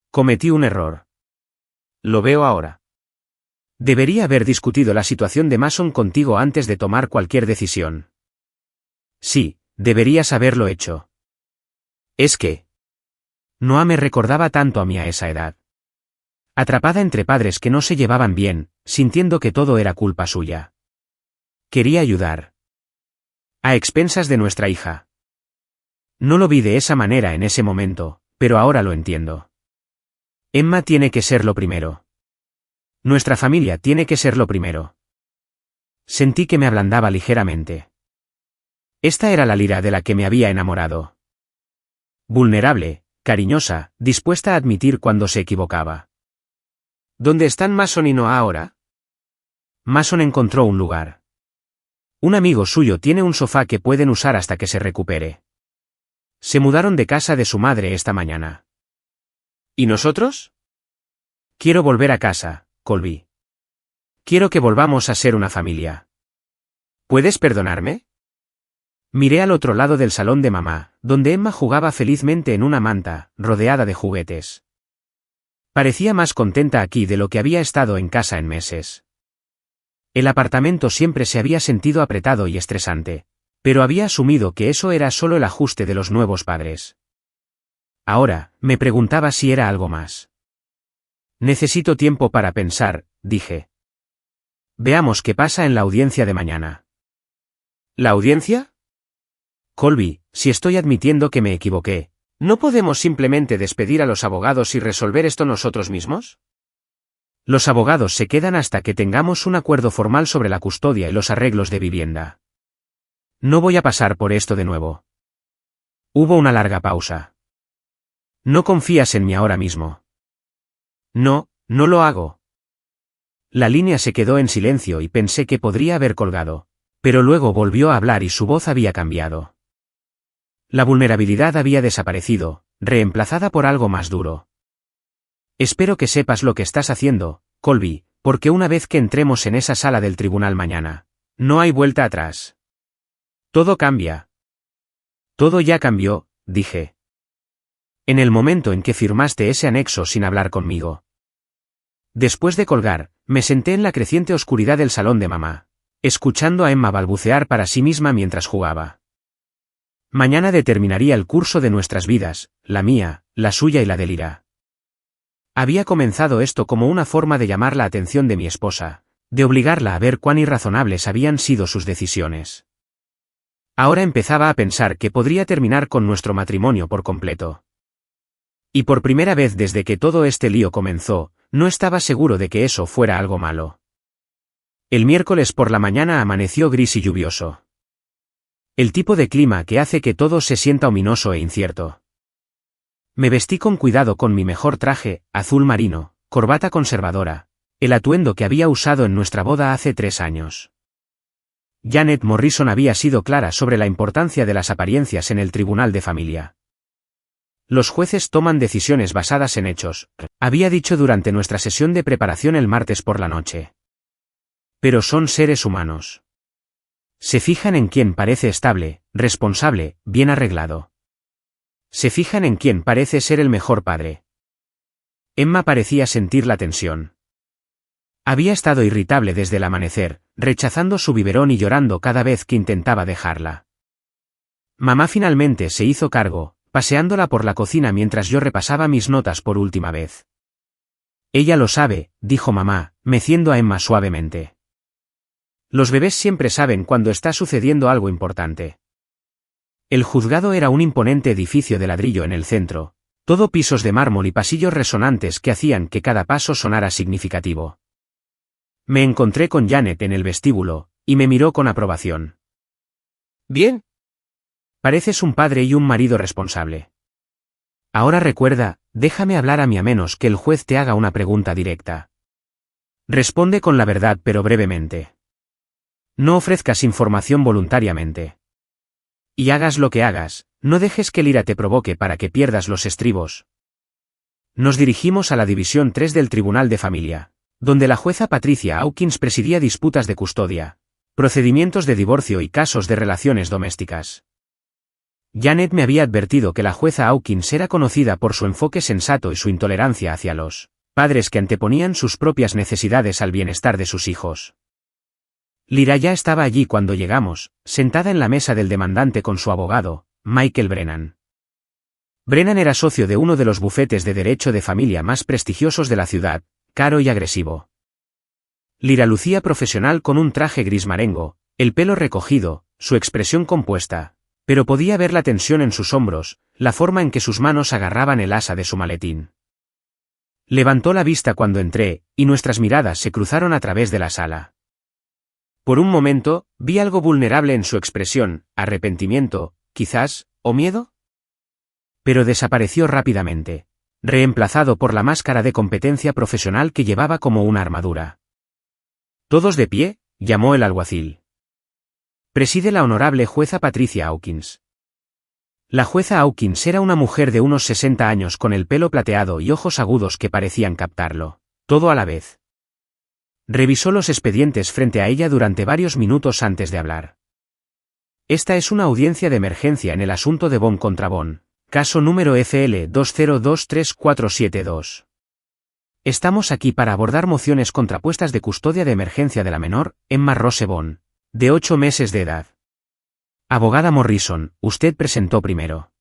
Cometí un error. Lo veo ahora. Debería haber discutido la situación de Mason contigo antes de tomar cualquier decisión. Sí, deberías haberlo hecho. Es que Noah me recordaba tanto a mí a esa edad. Atrapada entre padres que no se llevaban bien, sintiendo que todo era culpa suya. Quería ayudar. A expensas de nuestra hija. No lo vi de esa manera en ese momento, pero ahora lo entiendo. Emma tiene que ser lo primero. Nuestra familia tiene que ser lo primero. Sentí que me ablandaba ligeramente. Esta era la Lyra de la que me había enamorado. Vulnerable, cariñosa, dispuesta a admitir cuando se equivocaba. ¿Dónde están Mason y Noah ahora? Mason encontró un lugar. Un amigo suyo tiene un sofá que pueden usar hasta que se recupere. Se mudaron de casa de su madre esta mañana. ¿Y nosotros? Quiero volver a casa, Colby. Quiero que volvamos a ser una familia. ¿Puedes perdonarme? Miré al otro lado del salón de mamá, donde Emma jugaba felizmente en una manta, rodeada de juguetes. Parecía más contenta aquí de lo que había estado en casa en meses. El apartamento siempre se había sentido apretado y estresante, pero había asumido que eso era solo el ajuste de los nuevos padres. Ahora, me preguntaba si era algo más. Necesito tiempo para pensar, dije. Veamos qué pasa en la audiencia de mañana. ¿La audiencia? Colby, si estoy admitiendo que me equivoqué, ¿no podemos simplemente despedir a los abogados y resolver esto nosotros mismos? Los abogados se quedan hasta que tengamos un acuerdo formal sobre la custodia y los arreglos de vivienda. No voy a pasar por esto de nuevo. Hubo una larga pausa. ¿No confías en mí ahora mismo? No, no lo hago. La línea se quedó en silencio y pensé que podría haber colgado, pero luego volvió a hablar y su voz había cambiado. La vulnerabilidad había desaparecido, reemplazada por algo más duro. Espero que sepas lo que estás haciendo, Colby, porque una vez que entremos en esa sala del tribunal mañana, no hay vuelta atrás. Todo cambia. Todo ya cambió, dije. En el momento en que firmaste ese anexo sin hablar conmigo. Después de colgar, me senté en la creciente oscuridad del salón de mamá, escuchando a Emma balbucear para sí misma mientras jugaba. Mañana determinaría el curso de nuestras vidas, la mía, la suya y la de Lyra. Había comenzado esto como una forma de llamar la atención de mi esposa, de obligarla a ver cuán irrazonables habían sido sus decisiones. Ahora empezaba a pensar que podría terminar con nuestro matrimonio por completo. Y por primera vez desde que todo este lío comenzó, no estaba seguro de que eso fuera algo malo. El miércoles por la mañana amaneció gris y lluvioso. El tipo de clima que hace que todo se sienta ominoso e incierto. Me vestí con cuidado con mi mejor traje, azul marino, corbata conservadora, el atuendo que había usado en nuestra boda hace 3 años. Janet Morrison había sido clara sobre la importancia de las apariencias en el tribunal de familia. Los jueces toman decisiones basadas en hechos, había dicho durante nuestra sesión de preparación el martes por la noche. Pero son seres humanos. Se fijan en quien parece estable, responsable, bien arreglado. Se fijan en quien parece ser el mejor padre. Emma parecía sentir la tensión. Había estado irritable desde el amanecer, rechazando su biberón y llorando cada vez que intentaba dejarla. Mamá finalmente se hizo cargo, paseándola por la cocina mientras yo repasaba mis notas por última vez. Ella lo sabe, dijo mamá, meciendo a Emma suavemente. Los bebés siempre saben cuando está sucediendo algo importante. El juzgado era un imponente edificio de ladrillo en el centro, todo pisos de mármol y pasillos resonantes que hacían que cada paso sonara significativo. Me encontré con Janet en el vestíbulo, y me miró con aprobación. «Bien. Pareces un padre y un marido responsable. Ahora recuerda, déjame hablar a mí a menos que el juez te haga una pregunta directa. Responde con la verdad pero brevemente. No ofrezcas información voluntariamente. Y hagas lo que hagas, no dejes que Lyra te provoque para que pierdas los estribos». Nos dirigimos a la División 3 del Tribunal de Familia, donde la jueza Patricia Hawkins presidía disputas de custodia, procedimientos de divorcio y casos de relaciones domésticas. Janet me había advertido que la jueza Hawkins era conocida por su enfoque sensato y su intolerancia hacia los padres que anteponían sus propias necesidades al bienestar de sus hijos. Lyra ya estaba allí cuando llegamos, sentada en la mesa del demandante con su abogado, Michael Brennan. Brennan era socio de uno de los bufetes de derecho de familia más prestigiosos de la ciudad, caro y agresivo. Lyra lucía profesional con un traje gris marengo, el pelo recogido, su expresión compuesta, pero podía ver la tensión en sus hombros, la forma en que sus manos agarraban el asa de su maletín. Levantó la vista cuando entré, y nuestras miradas se cruzaron a través de la sala. Por un momento, vi algo vulnerable en su expresión, arrepentimiento, quizás, o miedo. Pero desapareció rápidamente, reemplazado por la máscara de competencia profesional que llevaba como una armadura. «¿Todos de pie?», llamó el alguacil. «Preside la honorable jueza Patricia Hawkins». La jueza Hawkins era una mujer de unos 60 años con el pelo plateado y ojos agudos que parecían captarlo, todo a la vez. Revisó los expedientes frente a ella durante varios minutos antes de hablar. «Esta es una audiencia de emergencia en el asunto de Bond contra Bond, caso número FL 20234472. Estamos aquí para abordar mociones contrapuestas de custodia de emergencia de la menor, Emma Rose Bond, de 8 meses de edad. Abogada Morrison, usted presentó primero.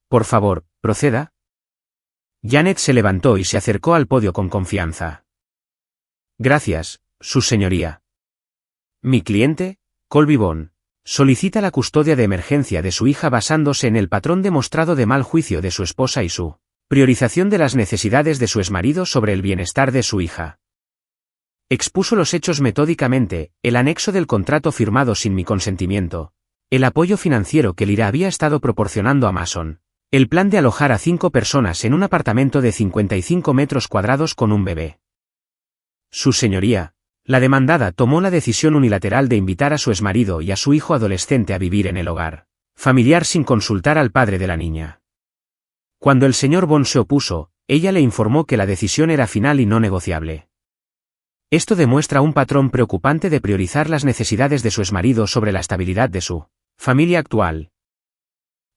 Por favor, proceda». Janet se levantó y se acercó al podio con confianza. «Gracias, su señoría. Mi cliente, Colby Bond, solicita la custodia de emergencia de su hija basándose en el patrón demostrado de mal juicio de su esposa y su priorización de las necesidades de su exmarido sobre el bienestar de su hija». Expuso los hechos metódicamente, el anexo del contrato firmado sin mi consentimiento, el apoyo financiero que Lyra había estado proporcionando a Mason, el plan de alojar a 5 personas en un apartamento de 55 metros cuadrados con un bebé. Su señoría, la demandada tomó la decisión unilateral de invitar a su exmarido y a su hijo adolescente a vivir en el hogar familiar sin consultar al padre de la niña. Cuando el señor Bond se opuso, ella le informó que la decisión era final y no negociable. Esto demuestra un patrón preocupante de priorizar las necesidades de su exmarido sobre la estabilidad de su familia actual.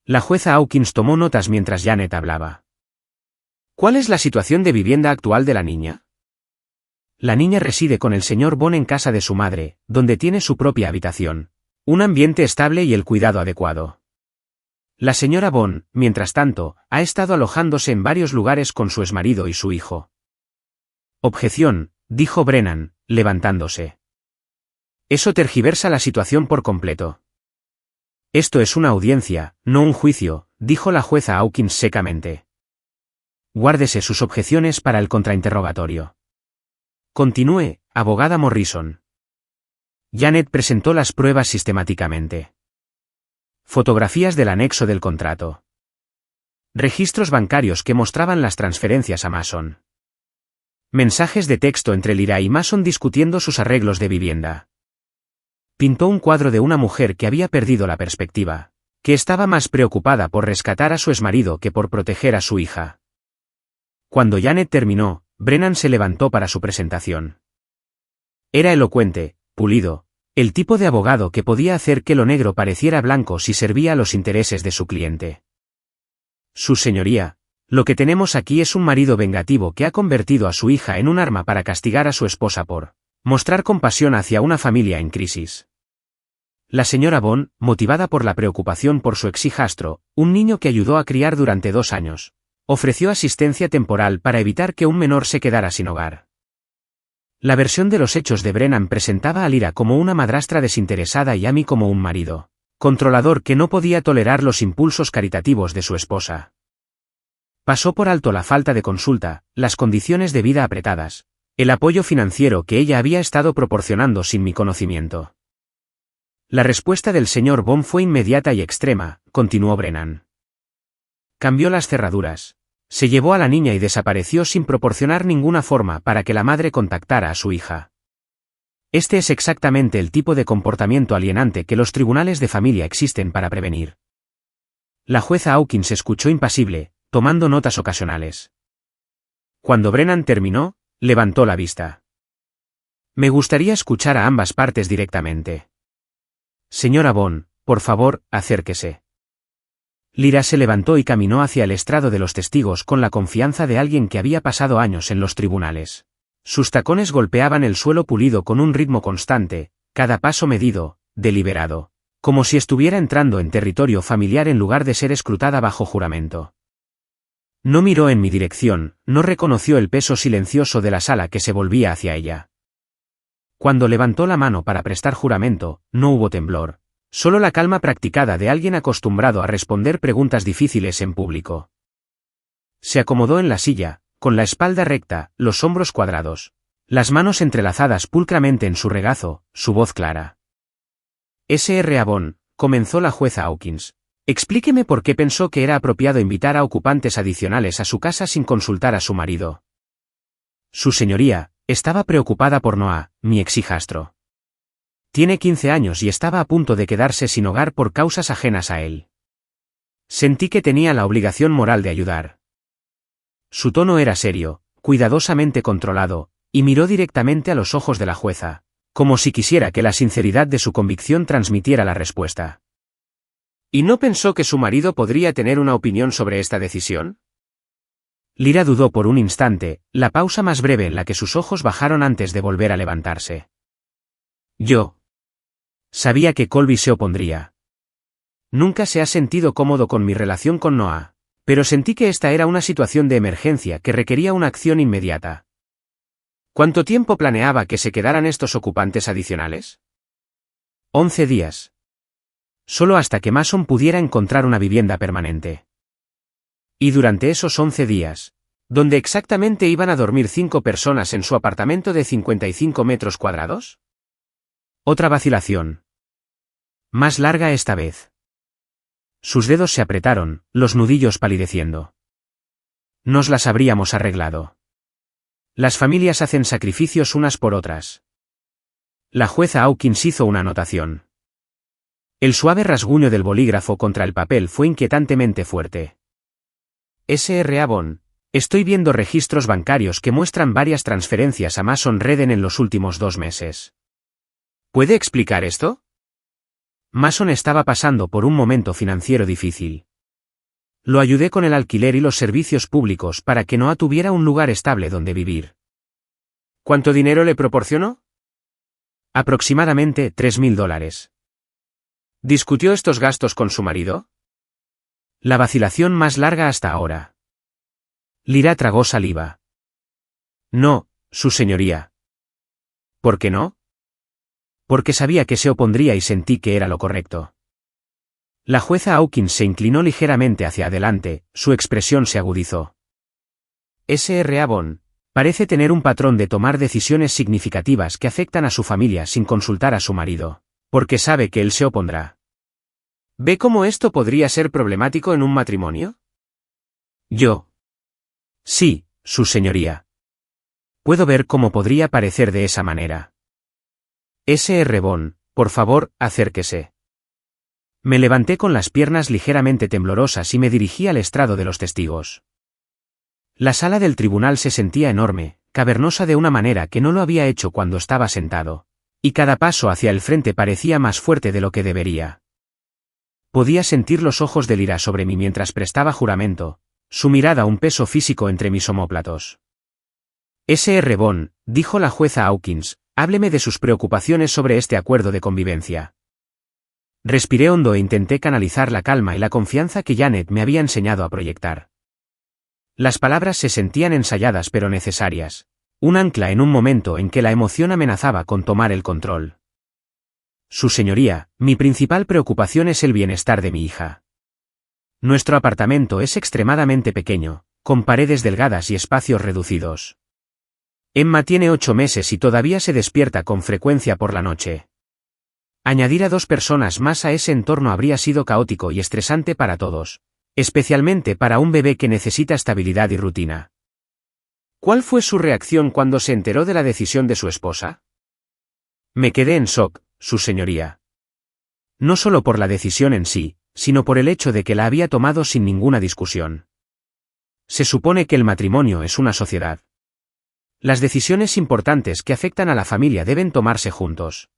La jueza Hawkins tomó notas mientras Janet hablaba. ¿Cuál es la situación de vivienda actual de la niña? La niña reside con el señor Bond en casa de su madre, donde tiene su propia habitación, un ambiente estable y el cuidado adecuado. La señora Bond, mientras tanto, ha estado alojándose en varios lugares con su exmarido y su hijo. Objeción, dijo Brennan, levantándose. Eso tergiversa la situación por completo. Esto es una audiencia, no un juicio, dijo la jueza Hawkins secamente. Guárdese sus objeciones para el contrainterrogatorio. Continúe, abogada Morrison. Janet presentó las pruebas sistemáticamente. Fotografías del anexo del contrato. Registros bancarios que mostraban las transferencias a Mason. Mensajes de texto entre Lyra y Mason discutiendo sus arreglos de vivienda. Pintó un cuadro de una mujer que había perdido la perspectiva, que estaba más preocupada por rescatar a su exmarido que por proteger a su hija. Cuando Janet terminó, Brennan se levantó para su presentación. Era elocuente, pulido, el tipo de abogado que podía hacer que lo negro pareciera blanco si servía a los intereses de su cliente. Su señoría, lo que tenemos aquí es un marido vengativo que ha convertido a su hija en un arma para castigar a su esposa por mostrar compasión hacia una familia en crisis. La señora Bond, motivada por la preocupación por su exhijastro, un niño que ayudó a criar durante 2 años, ofreció asistencia temporal para evitar que un menor se quedara sin hogar. La versión de los hechos de Brennan presentaba a Lyra como una madrastra desinteresada y Amy como un marido controlador que no podía tolerar los impulsos caritativos de su esposa. Pasó por alto la falta de consulta, las condiciones de vida apretadas, el apoyo financiero que ella había estado proporcionando sin mi conocimiento. La respuesta del señor Bond fue inmediata y extrema, continuó Brennan. Cambió las cerraduras, se llevó a la niña y desapareció sin proporcionar ninguna forma para que la madre contactara a su hija. Este es exactamente el tipo de comportamiento alienante que los tribunales de familia existen para prevenir. La jueza Hawkins escuchó impasible, tomando notas ocasionales. Cuando Brennan terminó, levantó la vista. Me gustaría escuchar a ambas partes directamente. Señora Bond, por favor, acérquese. Lyra se levantó y caminó hacia el estrado de los testigos con la confianza de alguien que había pasado años en los tribunales. Sus tacones golpeaban el suelo pulido con un ritmo constante, cada paso medido, deliberado, como si estuviera entrando en territorio familiar en lugar de ser escrutada bajo juramento. No miró en mi dirección, no reconoció el peso silencioso de la sala que se volvía hacia ella. Cuando levantó la mano para prestar juramento, no hubo temblor, solo la calma practicada de alguien acostumbrado a responder preguntas difíciles en público. Se acomodó en la silla, con la espalda recta, los hombros cuadrados, las manos entrelazadas pulcramente en su regazo, su voz clara. Sr. Bond, comenzó la jueza Hawkins. Explíqueme por qué pensó que era apropiado invitar a ocupantes adicionales a su casa sin consultar a su marido. Su señoría, estaba preocupada por Noah, mi exhijastro. Tiene 15 años y estaba a punto de quedarse sin hogar por causas ajenas a él. Sentí que tenía la obligación moral de ayudar. Su tono era serio, cuidadosamente controlado, y miró directamente a los ojos de la jueza, como si quisiera que la sinceridad de su convicción transmitiera la respuesta. ¿Y no pensó que su marido podría tener una opinión sobre esta decisión? Lyra dudó por un instante, la pausa más breve en la que sus ojos bajaron antes de volver a levantarse. Yo sabía que Colby se opondría. Nunca se ha sentido cómodo con mi relación con Noah, pero sentí que esta era una situación de emergencia que requería una acción inmediata. ¿Cuánto tiempo planeaba que se quedaran estos ocupantes adicionales? 11 días. Solo hasta que Mason pudiera encontrar una vivienda permanente. Y durante esos 11 días, ¿dónde exactamente iban a dormir 5 personas en su apartamento de 55 metros cuadrados? Otra vacilación. Más larga esta vez. Sus dedos se apretaron, los nudillos palideciendo. Nos las habríamos arreglado. Las familias hacen sacrificios unas por otras. La jueza Hawkins hizo una anotación. El suave rasguño del bolígrafo contra el papel fue inquietantemente fuerte. Sr. Bond, Estoy viendo registros bancarios que muestran varias transferencias a Mason Redden en los últimos 2 meses. ¿Puede explicar esto? Mason estaba pasando por un momento financiero difícil. Lo ayudé con el alquiler y los servicios públicos para que Noah tuviera un lugar estable donde vivir. ¿Cuánto dinero le proporcionó? Aproximadamente $3,000. ¿Discutió estos gastos con su marido? La vacilación más larga hasta ahora. Lyra tragó saliva. No, su señoría. ¿Por qué no? Porque sabía que se opondría y sentí que era lo correcto. La jueza Hawkins se inclinó ligeramente hacia adelante, su expresión se agudizó. S.R. Bond parece tener un patrón de tomar decisiones significativas que afectan a su familia sin consultar a su marido, porque sabe que él se opondrá. ¿Ve cómo esto podría ser problemático en un matrimonio? Yo. Sí, su señoría. Puedo ver cómo podría parecer de esa manera. S.R. Bond, por favor, acérquese. Me levanté con las piernas ligeramente temblorosas y me dirigí al estrado de los testigos. La sala del tribunal se sentía enorme, cavernosa de una manera que no lo había hecho cuando estaba sentado, y cada paso hacia el frente parecía más fuerte de lo que debería. Podía sentir los ojos de Lyra sobre mí mientras prestaba juramento, su mirada un peso físico entre mis omóplatos. S.R. Bond, dijo la jueza Hawkins, hábleme de sus preocupaciones sobre este acuerdo de convivencia. Respiré hondo e intenté canalizar la calma y la confianza que Janet me había enseñado a proyectar. Las palabras se sentían ensayadas pero necesarias, un ancla en un momento en que la emoción amenazaba con tomar el control. Su señoría, mi principal preocupación es el bienestar de mi hija. Nuestro apartamento es extremadamente pequeño, con paredes delgadas y espacios reducidos. Emma tiene 8 meses y todavía se despierta con frecuencia por la noche. Añadir a 2 personas más a ese entorno habría sido caótico y estresante para todos, especialmente para un bebé que necesita estabilidad y rutina. ¿Cuál fue su reacción cuando se enteró de la decisión de su esposa? Me quedé en shock, su señoría. No solo por la decisión en sí, sino por el hecho de que la había tomado sin ninguna discusión. Se supone que el matrimonio es una sociedad. Las decisiones importantes que afectan a la familia deben tomarse juntos.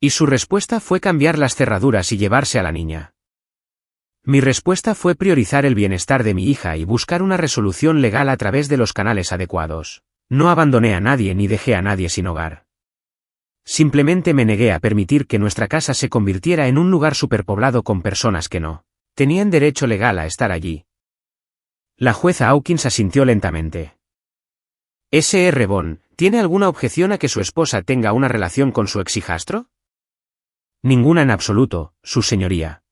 Y su respuesta fue cambiar las cerraduras y llevarse a la niña. Mi respuesta fue priorizar el bienestar de mi hija y buscar una resolución legal a través de los canales adecuados. No abandoné a nadie ni dejé a nadie sin hogar. Simplemente me negué a permitir que nuestra casa se convirtiera en un lugar superpoblado con personas que no tenían derecho legal a estar allí. La jueza Hawkins asintió lentamente. S.R. Bond, ¿tiene alguna objeción a que su esposa tenga una relación con su exhijastro? Ninguna en absoluto, su señoría.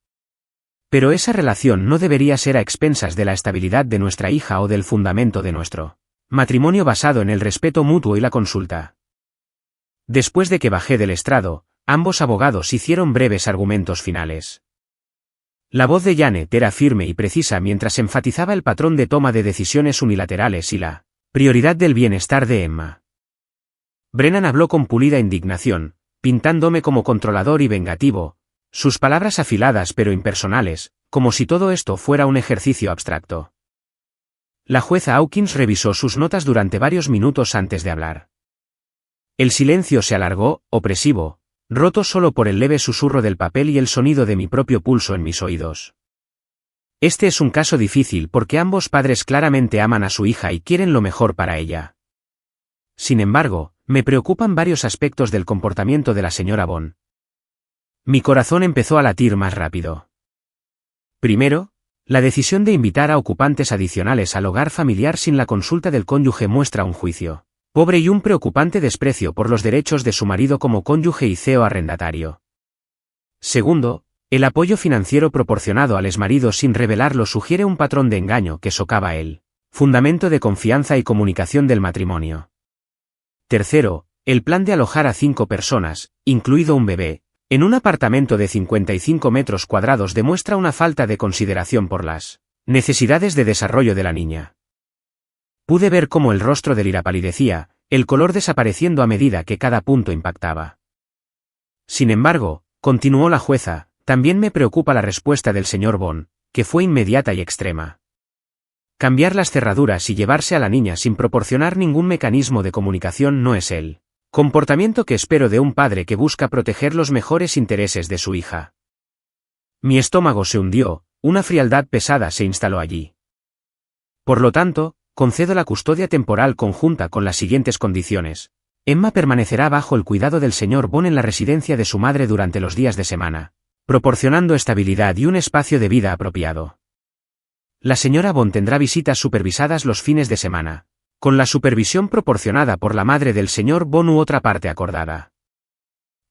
Pero esa relación no debería ser a expensas de la estabilidad de nuestra hija o del fundamento de nuestro matrimonio basado en el respeto mutuo y la consulta. Después de que bajé del estrado, ambos abogados hicieron breves argumentos finales. La voz de Janet era firme y precisa mientras enfatizaba el patrón de toma de decisiones unilaterales y la prioridad del bienestar de Emma. Brennan habló con pulida indignación, pintándome como controlador y vengativo, sus palabras afiladas pero impersonales, como si todo esto fuera un ejercicio abstracto. La jueza Hawkins revisó sus notas durante varios minutos antes de hablar. El silencio se alargó, opresivo, roto solo por el leve susurro del papel y el sonido de mi propio pulso en mis oídos. Este es un caso difícil porque ambos padres claramente aman a su hija y quieren lo mejor para ella. Sin embargo, me preocupan varios aspectos del comportamiento de la señora Bond. Mi corazón empezó a latir más rápido. Primero, la decisión de invitar a ocupantes adicionales al hogar familiar sin la consulta del cónyuge muestra un juicio pobre y un preocupante desprecio por los derechos de su marido como cónyuge y CEO arrendatario. Segundo, el apoyo financiero proporcionado al exmarido sin revelarlo sugiere un patrón de engaño que socava el fundamento de confianza y comunicación del matrimonio. Tercero, el plan de alojar a 5 personas, incluido un bebé, en un apartamento de 55 metros cuadrados demuestra una falta de consideración por las necesidades de desarrollo de la niña. Pude ver cómo el rostro de Lyra palidecía, el color desapareciendo a medida que cada punto impactaba. Sin embargo, continuó la jueza, también me preocupa la respuesta del señor Bond, que fue inmediata y extrema. Cambiar las cerraduras y llevarse a la niña sin proporcionar ningún mecanismo de comunicación no es el comportamiento que espero de un padre que busca proteger los mejores intereses de su hija. Mi estómago se hundió, una frialdad pesada se instaló allí. Por lo tanto, concedo la custodia temporal conjunta con las siguientes condiciones. Emma permanecerá bajo el cuidado del señor Bond en la residencia de su madre durante los días de semana, proporcionando estabilidad y un espacio de vida apropiado. La señora Bond tendrá visitas supervisadas los fines de semana, con la supervisión proporcionada por la madre del señor Bond u otra parte acordada.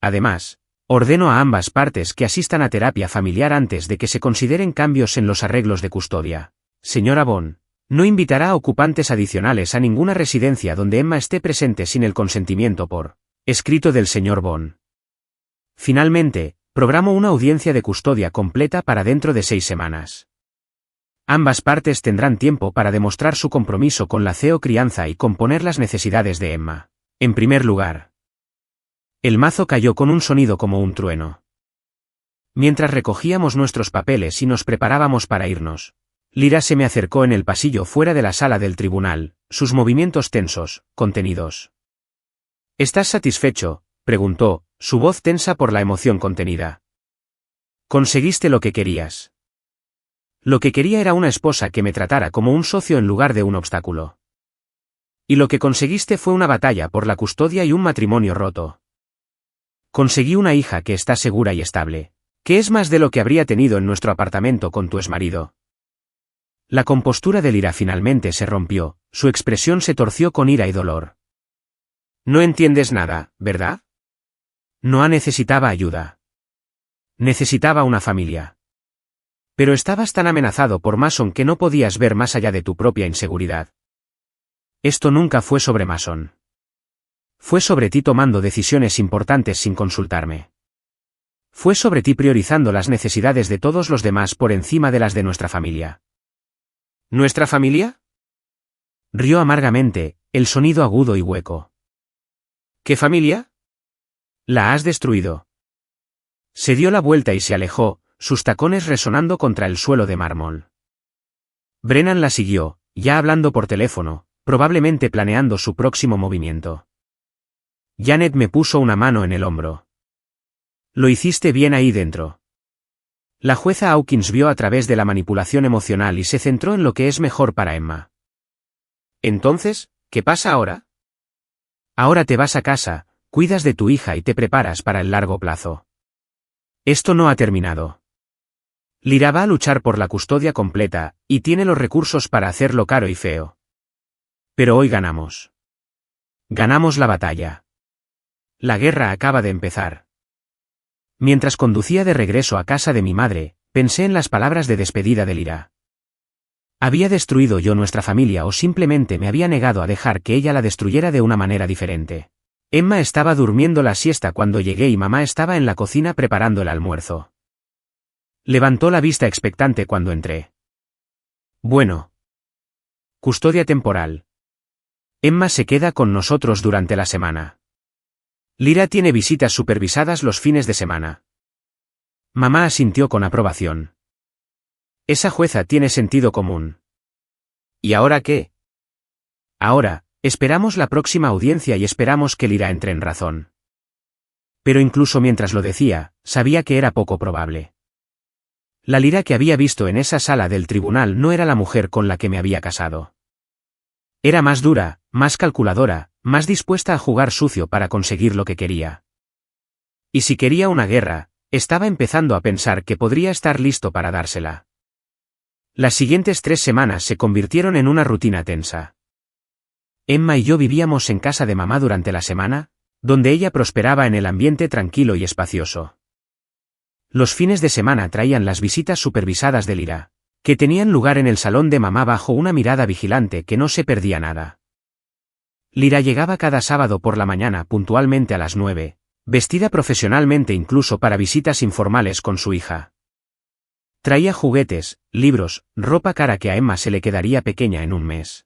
Además, ordeno a ambas partes que asistan a terapia familiar antes de que se consideren cambios en los arreglos de custodia. Señora Bond no invitará a ocupantes adicionales a ninguna residencia donde Emma esté presente sin el consentimiento por escrito del señor Bond. Finalmente, programo una audiencia de custodia completa para dentro de 6 semanas. Ambas partes tendrán tiempo para demostrar su compromiso con la crianza y componer las necesidades de Emma. En primer lugar, el mazo cayó con un sonido como un trueno. Mientras recogíamos nuestros papeles y nos preparábamos para irnos, Lyra se me acercó en el pasillo fuera de la sala del tribunal, sus movimientos tensos, contenidos. ¿Estás satisfecho?, preguntó, su voz tensa por la emoción contenida. ¿Conseguiste lo que querías? Lo que quería era una esposa que me tratara como un socio en lugar de un obstáculo. Y lo que conseguiste fue una batalla por la custodia y un matrimonio roto. Conseguí una hija que está segura y estable, que es más de lo que habría tenido en nuestro apartamento con tu exmarido. La compostura de Lyra finalmente se rompió, su expresión se torció con ira y dolor. No entiendes nada, ¿verdad? Noah necesitaba ayuda. Necesitaba una familia. Pero estabas tan amenazado por Mason que no podías ver más allá de tu propia inseguridad. Esto nunca fue sobre Mason. Fue sobre ti tomando decisiones importantes sin consultarme. Fue sobre ti priorizando las necesidades de todos los demás por encima de las de nuestra familia. ¿Nuestra familia? Rió amargamente, el sonido agudo y hueco. ¿Qué familia? La has destruido. Se dio la vuelta y se alejó, sus tacones resonando contra el suelo de mármol. Brennan la siguió, ya hablando por teléfono, probablemente planeando su próximo movimiento. Janet me puso una mano en el hombro. Lo hiciste bien ahí dentro. La jueza Hawkins vio a través de la manipulación emocional y se centró en lo que es mejor para Emma. Entonces, ¿qué pasa ahora? Ahora te vas a casa, cuidas de tu hija y te preparas para el largo plazo. Esto no ha terminado. Lyra va a luchar por la custodia completa, y tiene los recursos para hacerlo caro y feo. Pero hoy ganamos. Ganamos la batalla. La guerra acaba de empezar. Mientras conducía de regreso a casa de mi madre, pensé en las palabras de despedida de Lyra. ¿Había destruido yo nuestra familia o simplemente me había negado a dejar que ella la destruyera de una manera diferente? Emma estaba durmiendo la siesta cuando llegué y mamá estaba en la cocina preparando el almuerzo. Levantó la vista expectante cuando entré. Bueno. Custodia temporal. Emma se queda con nosotros durante la semana. Lyra tiene visitas supervisadas los fines de semana. Mamá asintió con aprobación. Esa jueza tiene sentido común. ¿Y ahora qué? Ahora, esperamos la próxima audiencia y esperamos que Lyra entre en razón. Pero incluso mientras lo decía, sabía que era poco probable. La Lyra que había visto en esa sala del tribunal no era la mujer con la que me había casado. Era más dura, más calculadora, más dispuesta a jugar sucio para conseguir lo que quería. Y si quería una guerra, estaba empezando a pensar que podría estar listo para dársela. Las siguientes 3 semanas se convirtieron en una rutina tensa. Emma y yo vivíamos en casa de mamá durante la semana, donde ella prosperaba en el ambiente tranquilo y espacioso. Los fines de semana traían las visitas supervisadas de Lyra, que tenían lugar en el salón de mamá bajo una mirada vigilante que no se perdía nada. Lyra llegaba cada sábado por la mañana puntualmente a las 9, vestida profesionalmente incluso para visitas informales con su hija. Traía juguetes, libros, ropa cara que a Emma se le quedaría pequeña en un mes.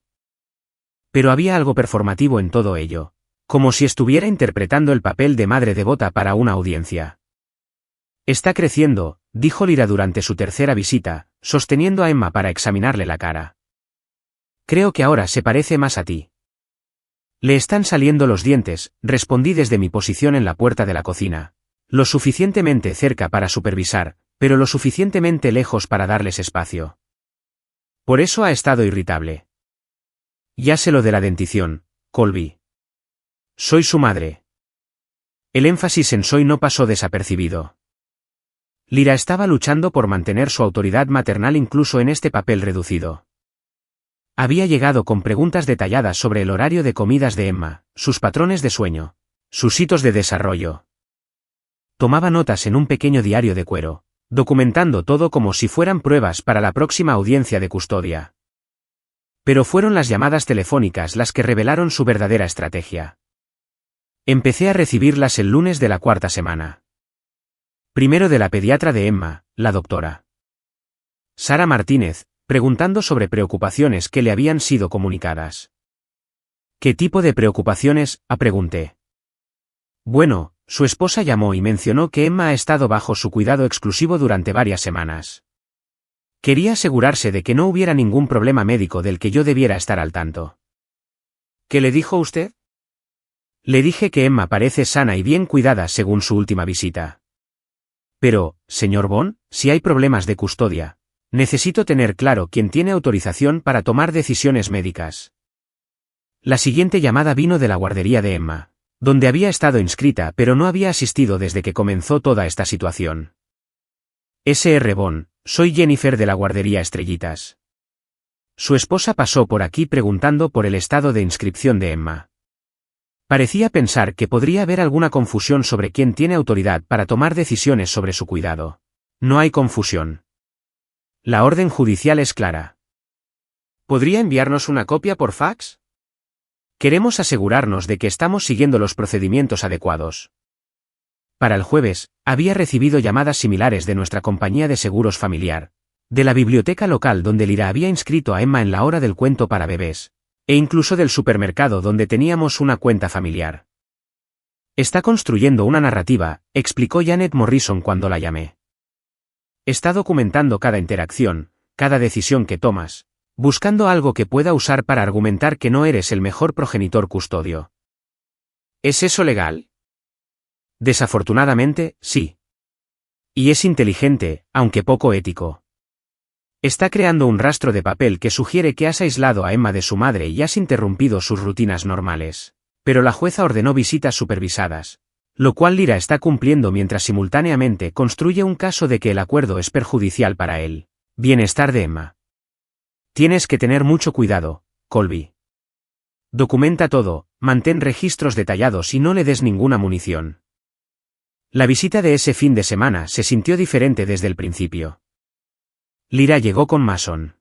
Pero había algo performativo en todo ello, como si estuviera interpretando el papel de madre devota para una audiencia. Está creciendo, dijo Lyra durante su tercera visita, sosteniendo a Emma para examinarle la cara. Creo que ahora se parece más a ti. Le están saliendo los dientes, respondí desde mi posición en la puerta de la cocina. Lo suficientemente cerca para supervisar, pero lo suficientemente lejos para darles espacio. Por eso ha estado irritable. Ya sé lo de la dentición, Colby. Soy su madre. El énfasis en soy no pasó desapercibido. Lyra estaba luchando por mantener su autoridad maternal incluso en este papel reducido. Había llegado con preguntas detalladas sobre el horario de comidas de Emma, sus patrones de sueño, sus hitos de desarrollo. Tomaba notas en un pequeño diario de cuero, documentando todo como si fueran pruebas para la próxima audiencia de custodia. Pero fueron las llamadas telefónicas las que revelaron su verdadera estrategia. Empecé a recibirlas el lunes de la 4ª semana. Primero de la pediatra de Emma, la doctora Sara Martínez, preguntando sobre preocupaciones que le habían sido comunicadas. ¿Qué tipo de preocupaciones?, pregunté. Bueno, su esposa llamó y mencionó que Emma ha estado bajo su cuidado exclusivo durante varias semanas. Quería asegurarse de que no hubiera ningún problema médico del que yo debiera estar al tanto. ¿Qué le dijo usted? Le dije que Emma parece sana y bien cuidada según su última visita. Pero, señor Bond, si hay problemas de custodia, necesito tener claro quién tiene autorización para tomar decisiones médicas. La siguiente llamada vino de la guardería de Emma, donde había estado inscrita pero no había asistido desde que comenzó toda esta situación. Sr. Bond, soy Jennifer de la guardería Estrellitas. Su esposa pasó por aquí preguntando por el estado de inscripción de Emma. Parecía pensar que podría haber alguna confusión sobre quién tiene autoridad para tomar decisiones sobre su cuidado. No hay confusión. La orden judicial es clara. ¿Podría enviarnos una copia por fax? Queremos asegurarnos de que estamos siguiendo los procedimientos adecuados. Para el jueves, había recibido llamadas similares de nuestra compañía de seguros familiar, de la biblioteca local donde Lyra había inscrito a Emma en la hora del cuento para bebés, e incluso del supermercado donde teníamos una cuenta familiar. Está construyendo una narrativa, explicó Janet Morrison cuando la llamé. Está documentando cada interacción, cada decisión que tomas, buscando algo que pueda usar para argumentar que no eres el mejor progenitor custodio. ¿Es eso legal? Desafortunadamente, sí. Y es inteligente, aunque poco ético. Está creando un rastro de papel que sugiere que has aislado a Emma de su madre y has interrumpido sus rutinas normales. Pero la jueza ordenó visitas supervisadas, lo cual Lyra está cumpliendo mientras simultáneamente construye un caso de que el acuerdo es perjudicial para el bienestar de Emma. Tienes que tener mucho cuidado, Colby. Documenta todo, mantén registros detallados y no le des ninguna munición. La visita de ese fin de semana se sintió diferente desde el principio. Lyra llegó con Mason.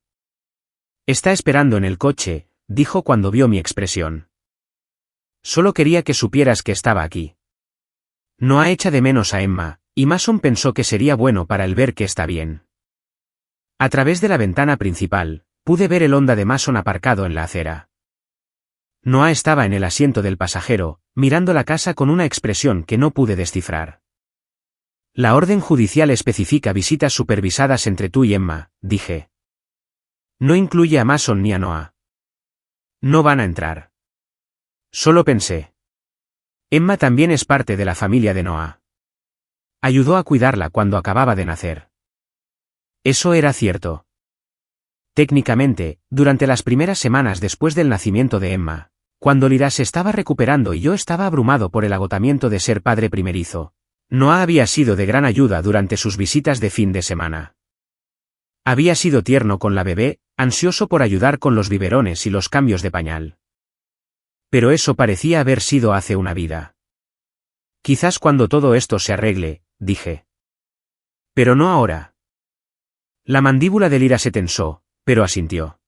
Está esperando en el coche, dijo cuando vio mi expresión. Solo quería que supieras que estaba aquí. No ha echa de menos a Emma, y Mason pensó que sería bueno para él ver que está bien. A través de la ventana principal, pude ver el Honda de Mason aparcado en la acera. Noah estaba en el asiento del pasajero, mirando la casa con una expresión que no pude descifrar. La orden judicial especifica visitas supervisadas entre tú y Emma, dije. No incluye a Mason ni a Noah. No van a entrar. Solo pensé. Emma también es parte de la familia de Noah. Ayudó a cuidarla cuando acababa de nacer. Eso era cierto. Técnicamente, durante las primeras semanas después del nacimiento de Emma, cuando Lyra se estaba recuperando y yo estaba abrumado por el agotamiento de ser padre primerizo, Noah había sido de gran ayuda durante sus visitas de fin de semana. Había sido tierno con la bebé, ansioso por ayudar con los biberones y los cambios de pañal. Pero eso parecía haber sido hace una vida. Quizás cuando todo esto se arregle, dije. Pero no ahora. La mandíbula de Lyra se tensó, pero asintió.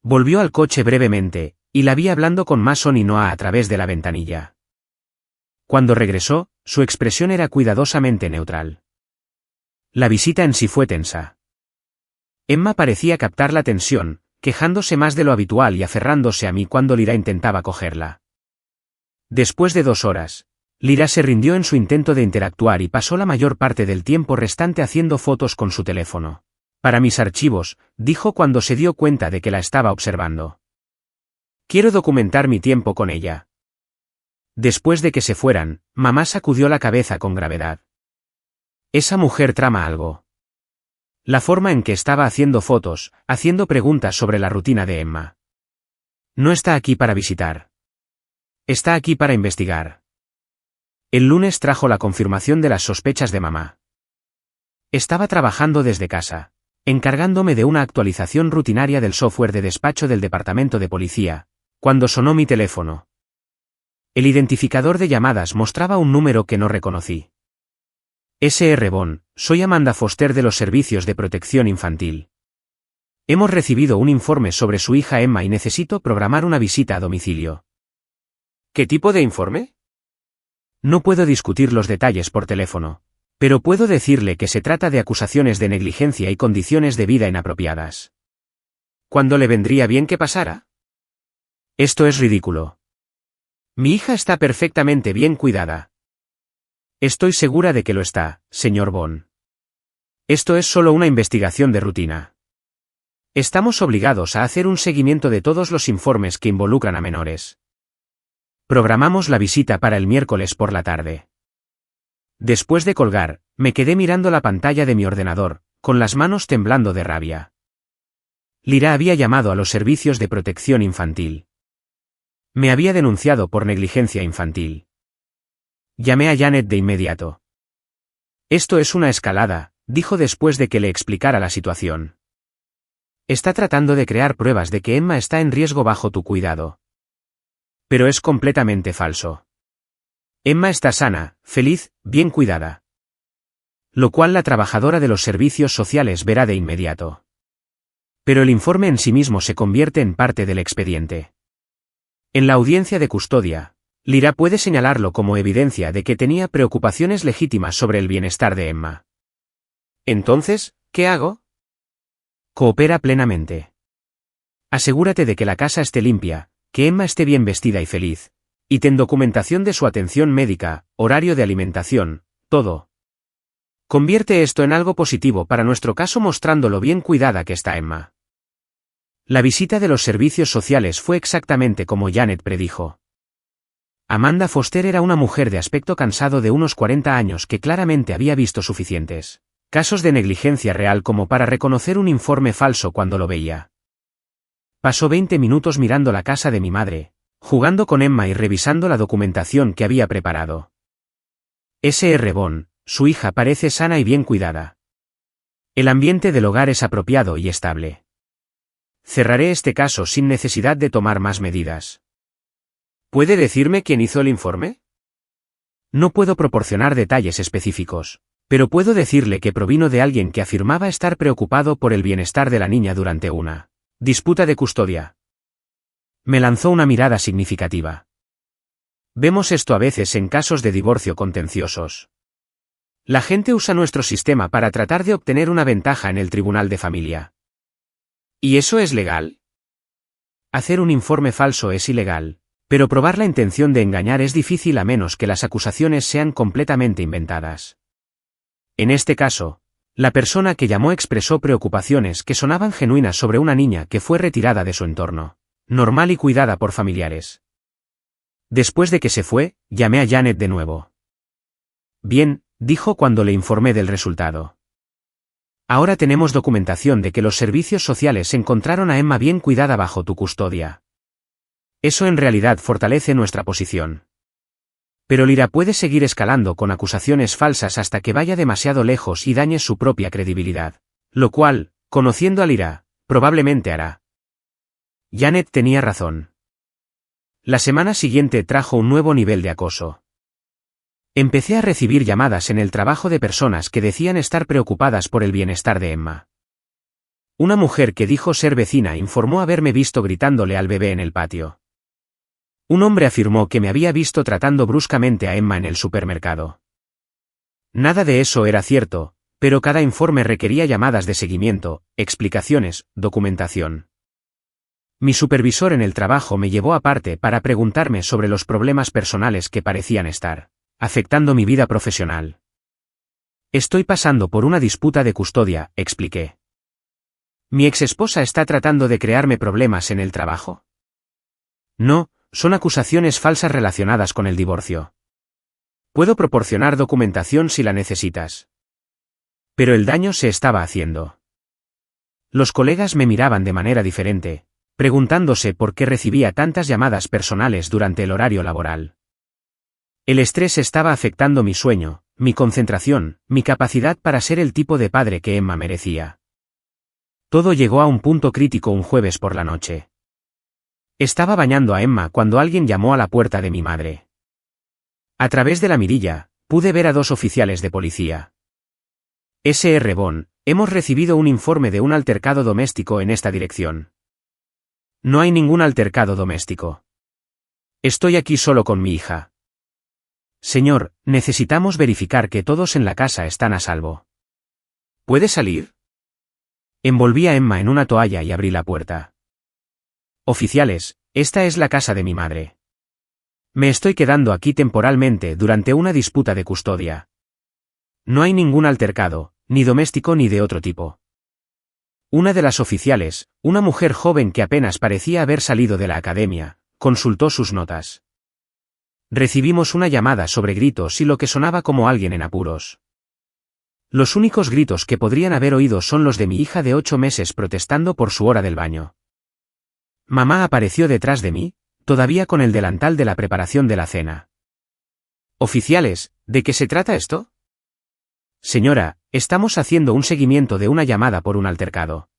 Volvió al coche brevemente, y la vi hablando con Mason y Noah a través de la ventanilla. Cuando regresó, su expresión era cuidadosamente neutral. La visita en sí fue tensa. Emma parecía captar la tensión, quejándose más de lo habitual y aferrándose a mí cuando Lyra intentaba cogerla. Después de 2 horas, Lyra se rindió en su intento de interactuar y pasó la mayor parte del tiempo restante haciendo fotos con su teléfono. Para mis archivos, dijo cuando se dio cuenta de que la estaba observando. Quiero documentar mi tiempo con ella. Después de que se fueran, mamá sacudió la cabeza con gravedad. Esa mujer trama algo. La forma en que estaba haciendo fotos, haciendo preguntas sobre la rutina de Emma. No está aquí para visitar. Está aquí para investigar. El lunes trajo la confirmación de las sospechas de mamá. Estaba trabajando desde casa, encargándome de una actualización rutinaria del software de despacho del departamento de policía, cuando sonó mi teléfono. El identificador de llamadas mostraba un número que no reconocí. Sr. Bond, soy Amanda Foster de los Servicios de Protección Infantil. Hemos recibido un informe sobre su hija Emma y necesito programar una visita a domicilio. ¿Qué tipo de informe? No puedo discutir los detalles por teléfono, pero puedo decirle que se trata de acusaciones de negligencia y condiciones de vida inapropiadas. ¿Cuándo le vendría bien que pasara? Esto es ridículo. Mi hija está perfectamente bien cuidada. Estoy segura de que lo está, señor Bond. Esto es solo una investigación de rutina. Estamos obligados a hacer un seguimiento de todos los informes que involucran a menores. Programamos la visita para el miércoles por la tarde. Después de colgar, me quedé mirando la pantalla de mi ordenador, con las manos temblando de rabia. Lyra había llamado a los servicios de protección infantil. Me había denunciado por negligencia infantil. Llamé a Janet de inmediato. Esto es una escalada, dijo después de que le explicara la situación. Está tratando de crear pruebas de que Emma está en riesgo bajo tu cuidado. Pero es completamente falso. Emma está sana, feliz, bien cuidada. Lo cual la trabajadora de los servicios sociales verá de inmediato. Pero el informe en sí mismo se convierte en parte del expediente. En la audiencia de custodia, Lyra puede señalarlo como evidencia de que tenía preocupaciones legítimas sobre el bienestar de Emma. Entonces, ¿qué hago? Coopera plenamente. Asegúrate de que la casa esté limpia, que Emma esté bien vestida y feliz, y ten documentación de su atención médica, horario de alimentación, todo. Convierte esto en algo positivo para nuestro caso mostrando lo bien cuidada que está Emma. La visita de los servicios sociales fue exactamente como Janet predijo. Amanda Foster era una mujer de aspecto cansado de unos 40 años que claramente había visto suficientes casos de negligencia real como para reconocer un informe falso cuando lo veía. Pasó 20 minutos mirando la casa de mi madre, jugando con Emma y revisando la documentación que había preparado. Sr. Bond, su hija parece sana y bien cuidada. El ambiente del hogar es apropiado y estable. Cerraré este caso sin necesidad de tomar más medidas. ¿Puede decirme quién hizo el informe? No puedo proporcionar detalles específicos, pero puedo decirle que provino de alguien que afirmaba estar preocupado por el bienestar de la niña durante una disputa de custodia. Me lanzó una mirada significativa. Vemos esto a veces en casos de divorcio contenciosos. La gente usa nuestro sistema para tratar de obtener una ventaja en el tribunal de familia. ¿Y eso es legal? Hacer un informe falso es ilegal, pero probar la intención de engañar es difícil a menos que las acusaciones sean completamente inventadas. En este caso, la persona que llamó expresó preocupaciones que sonaban genuinas sobre una niña que fue retirada de su entorno normal y cuidada por familiares. Después de que se fue, llamé a Janet de nuevo. Bien, dijo cuando le informé del resultado. Ahora tenemos documentación de que los servicios sociales encontraron a Emma bien cuidada bajo tu custodia. Eso en realidad fortalece nuestra posición. Pero Lyra puede seguir escalando con acusaciones falsas hasta que vaya demasiado lejos y dañe su propia credibilidad. Lo cual, conociendo a Lyra, probablemente hará. Janet tenía razón. La semana siguiente trajo un nuevo nivel de acoso. Empecé a recibir llamadas en el trabajo de personas que decían estar preocupadas por el bienestar de Emma. Una mujer que dijo ser vecina informó haberme visto gritándole al bebé en el patio. Un hombre afirmó que me había visto tratando bruscamente a Emma en el supermercado. Nada de eso era cierto, pero cada informe requería llamadas de seguimiento, explicaciones, documentación. Mi supervisor en el trabajo me llevó aparte para preguntarme sobre los problemas personales que parecían estar afectando mi vida profesional. Estoy pasando por una disputa de custodia, expliqué. ¿Mi exesposa está tratando de crearme problemas en el trabajo? No, son acusaciones falsas relacionadas con el divorcio. Puedo proporcionar documentación si la necesitas. Pero el daño se estaba haciendo. Los colegas me miraban de manera diferente, preguntándose por qué recibía tantas llamadas personales durante el horario laboral. El estrés estaba afectando mi sueño, mi concentración, mi capacidad para ser el tipo de padre que Emma merecía. Todo llegó a un punto crítico un jueves por la noche. Estaba bañando a Emma cuando alguien llamó a la puerta de mi madre. A través de la mirilla, pude ver a 2 oficiales de policía. Sr. Bond, hemos recibido un informe de un altercado doméstico en esta dirección. No hay ningún altercado doméstico. Estoy aquí solo con mi hija. Señor, necesitamos verificar que todos en la casa están a salvo. ¿Puede salir? Envolví a Emma en una toalla y abrí la puerta. Oficiales, esta es la casa de mi madre. Me estoy quedando aquí temporalmente durante una disputa de custodia. No hay ningún altercado, ni doméstico ni de otro tipo. Una de las oficiales, una mujer joven que apenas parecía haber salido de la academia, consultó sus notas. Recibimos una llamada sobre gritos y lo que sonaba como alguien en apuros. Los únicos gritos que podrían haber oído son los de mi hija de 8 meses protestando por su hora del baño. Mamá apareció detrás de mí, todavía con el delantal de la preparación de la cena. Oficiales, ¿de qué se trata esto? Señora, estamos haciendo un seguimiento de una llamada por un altercado.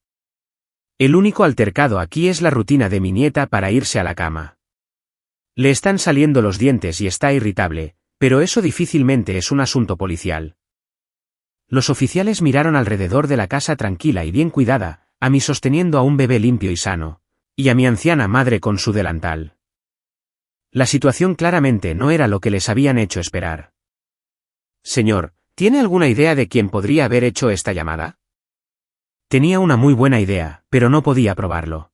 El único altercado aquí es la rutina de mi nieta para irse a la cama. Le están saliendo los dientes y está irritable, pero eso difícilmente es un asunto policial. Los oficiales miraron alrededor de la casa tranquila y bien cuidada, a mí sosteniendo a un bebé limpio y sano, y a mi anciana madre con su delantal. La situación claramente no era lo que les habían hecho esperar. Señor, ¿tiene alguna idea de quién podría haber hecho esta llamada? Tenía una muy buena idea, pero no podía probarlo.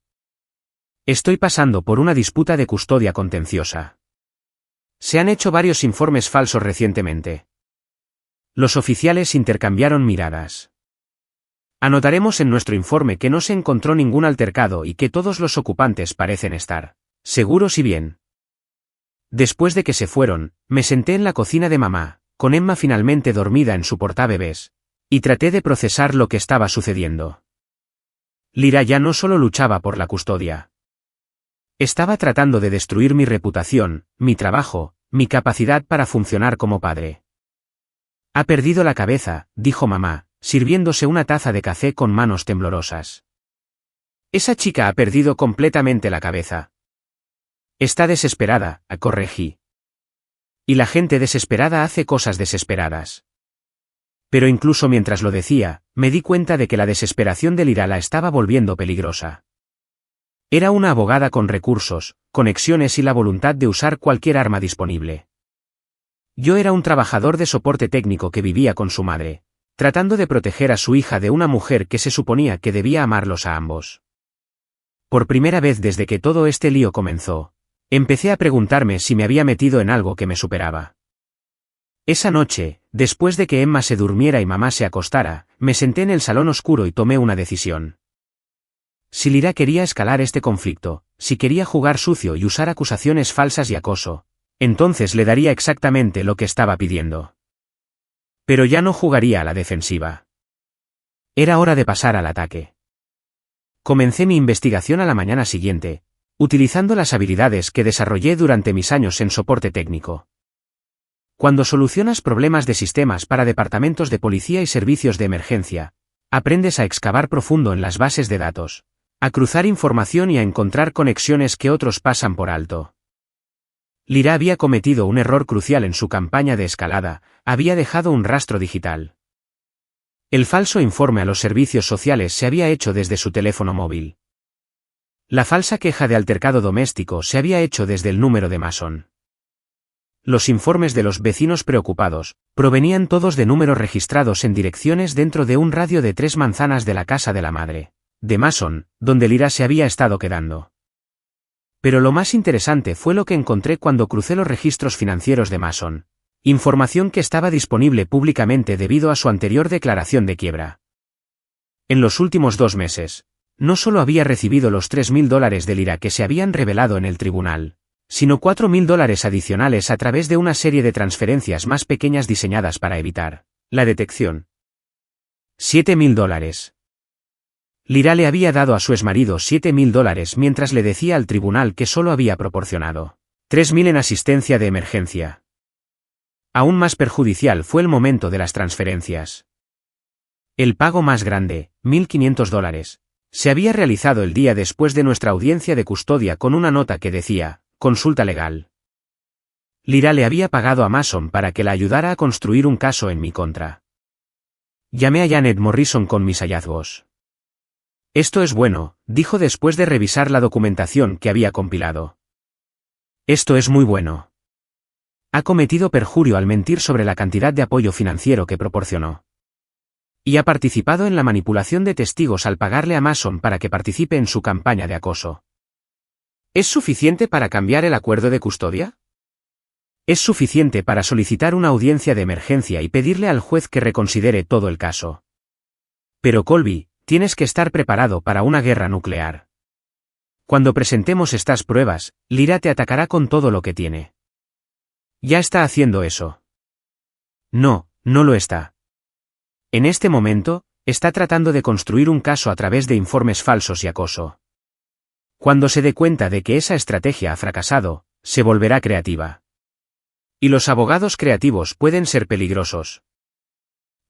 Estoy pasando por una disputa de custodia contenciosa. Se han hecho varios informes falsos recientemente. Los oficiales intercambiaron miradas. Anotaremos en nuestro informe que no se encontró ningún altercado y que todos los ocupantes parecen estar seguros y bien. Después de que se fueron, me senté en la cocina de mamá, con Emma finalmente dormida en su portabebés, y traté de procesar lo que estaba sucediendo. Lyra ya no solo luchaba por la custodia. Estaba tratando de destruir mi reputación, mi trabajo, mi capacidad para funcionar como padre. Ha perdido la cabeza, dijo mamá, sirviéndose una taza de café con manos temblorosas. Esa chica ha perdido completamente la cabeza. Está desesperada, corregí. Y la gente desesperada hace cosas desesperadas. Pero incluso mientras lo decía, me di cuenta de que la desesperación de Lyra la estaba volviendo peligrosa. Era una abogada con recursos, conexiones y la voluntad de usar cualquier arma disponible. Yo era un trabajador de soporte técnico que vivía con su madre, tratando de proteger a su hija de una mujer que se suponía que debía amarlos a ambos. Por primera vez desde que todo este lío comenzó, empecé a preguntarme si me había metido en algo que me superaba. Esa noche, después de que Emma se durmiera y mamá se acostara, me senté en el salón oscuro y tomé una decisión. Si Lyra quería escalar este conflicto, si quería jugar sucio y usar acusaciones falsas y acoso, entonces le daría exactamente lo que estaba pidiendo. Pero ya no jugaría a la defensiva. Era hora de pasar al ataque. Comencé mi investigación a la mañana siguiente, utilizando las habilidades que desarrollé durante mis años en soporte técnico. Cuando solucionas problemas de sistemas para departamentos de policía y servicios de emergencia, aprendes a excavar profundo en las bases de datos, a cruzar información y a encontrar conexiones que otros pasan por alto. Lyra había cometido un error crucial en su campaña de escalada, había dejado un rastro digital. El falso informe a los servicios sociales se había hecho desde su teléfono móvil. La falsa queja de altercado doméstico se había hecho desde el número de Mason. Los informes de los vecinos preocupados provenían todos de números registrados en direcciones dentro de un radio de 3 manzanas de la casa de la madre de Mason, donde Lyra se había estado quedando. Pero lo más interesante fue lo que encontré cuando crucé los registros financieros de Mason, información que estaba disponible públicamente debido a su anterior declaración de quiebra. En los últimos 2 meses, no solo había recibido los $3.000 de Lira que se habían revelado en el tribunal, sino $4.000 adicionales a través de una serie de transferencias más pequeñas diseñadas para evitar la detección. $7.000. Lira le había dado a su exmarido $7.000 mientras le decía al tribunal que solo había proporcionado $3.000 en asistencia de emergencia. Aún más perjudicial fue el momento de las transferencias. El pago más grande, $1.500, se había realizado el día después de nuestra audiencia de custodia con una nota que decía, consulta legal. Lira le había pagado a Mason para que la ayudara a construir un caso en mi contra. Llamé a Janet Morrison con mis hallazgos. Esto es bueno, dijo después de revisar la documentación que había compilado. Esto es muy bueno. Ha cometido perjurio al mentir sobre la cantidad de apoyo financiero que proporcionó. Y ha participado en la manipulación de testigos al pagarle a Mason para que participe en su campaña de acoso. ¿Es suficiente para cambiar el acuerdo de custodia? Es suficiente para solicitar una audiencia de emergencia y pedirle al juez que reconsidere todo el caso. Pero Colby, tienes que estar preparado para una guerra nuclear. Cuando presentemos estas pruebas, Lira te atacará con todo lo que tiene. Ya está haciendo eso. No, no lo está. En este momento, está tratando de construir un caso a través de informes falsos y acoso. Cuando se dé cuenta de que esa estrategia ha fracasado, se volverá creativa. Y los abogados creativos pueden ser peligrosos.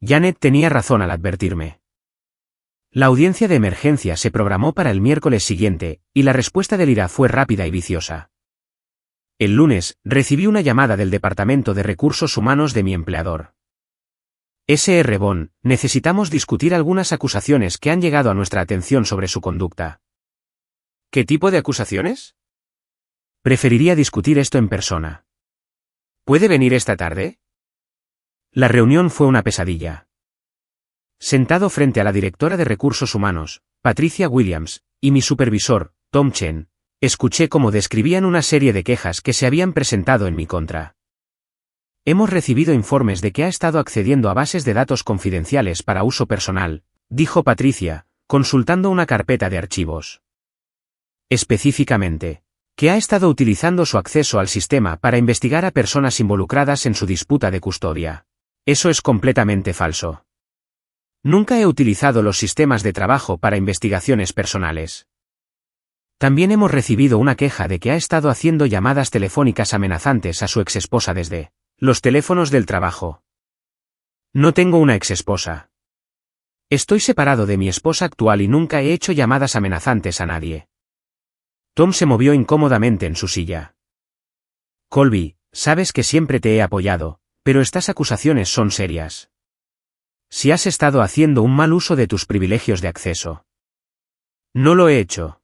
Janet tenía razón al advertirme. La audiencia de emergencia se programó para el miércoles siguiente, y la respuesta de Lira fue rápida y viciosa. El lunes, recibí una llamada del Departamento de Recursos Humanos de mi empleador. Sr. Bond, necesitamos discutir algunas acusaciones que han llegado a nuestra atención sobre su conducta. ¿Qué tipo de acusaciones? Preferiría discutir esto en persona. ¿Puede venir esta tarde? La reunión fue una pesadilla. Sentado frente a la directora de Recursos Humanos, Patricia Williams, y mi supervisor, Tom Chen, escuché cómo describían una serie de quejas que se habían presentado en mi contra. Hemos recibido informes de que ha estado accediendo a bases de datos confidenciales para uso personal, dijo Patricia, consultando una carpeta de archivos. Específicamente, que ha estado utilizando su acceso al sistema para investigar a personas involucradas en su disputa de custodia. Eso es completamente falso. Nunca he utilizado los sistemas de trabajo para investigaciones personales. También hemos recibido una queja de que ha estado haciendo llamadas telefónicas amenazantes a su exesposa desde los teléfonos del trabajo. No tengo una exesposa. Estoy separado de mi esposa actual y nunca he hecho llamadas amenazantes a nadie. Tom se movió incómodamente en su silla. Colby, sabes que siempre te he apoyado, pero estas acusaciones son serias. Si has estado haciendo un mal uso de tus privilegios de acceso. No lo he hecho.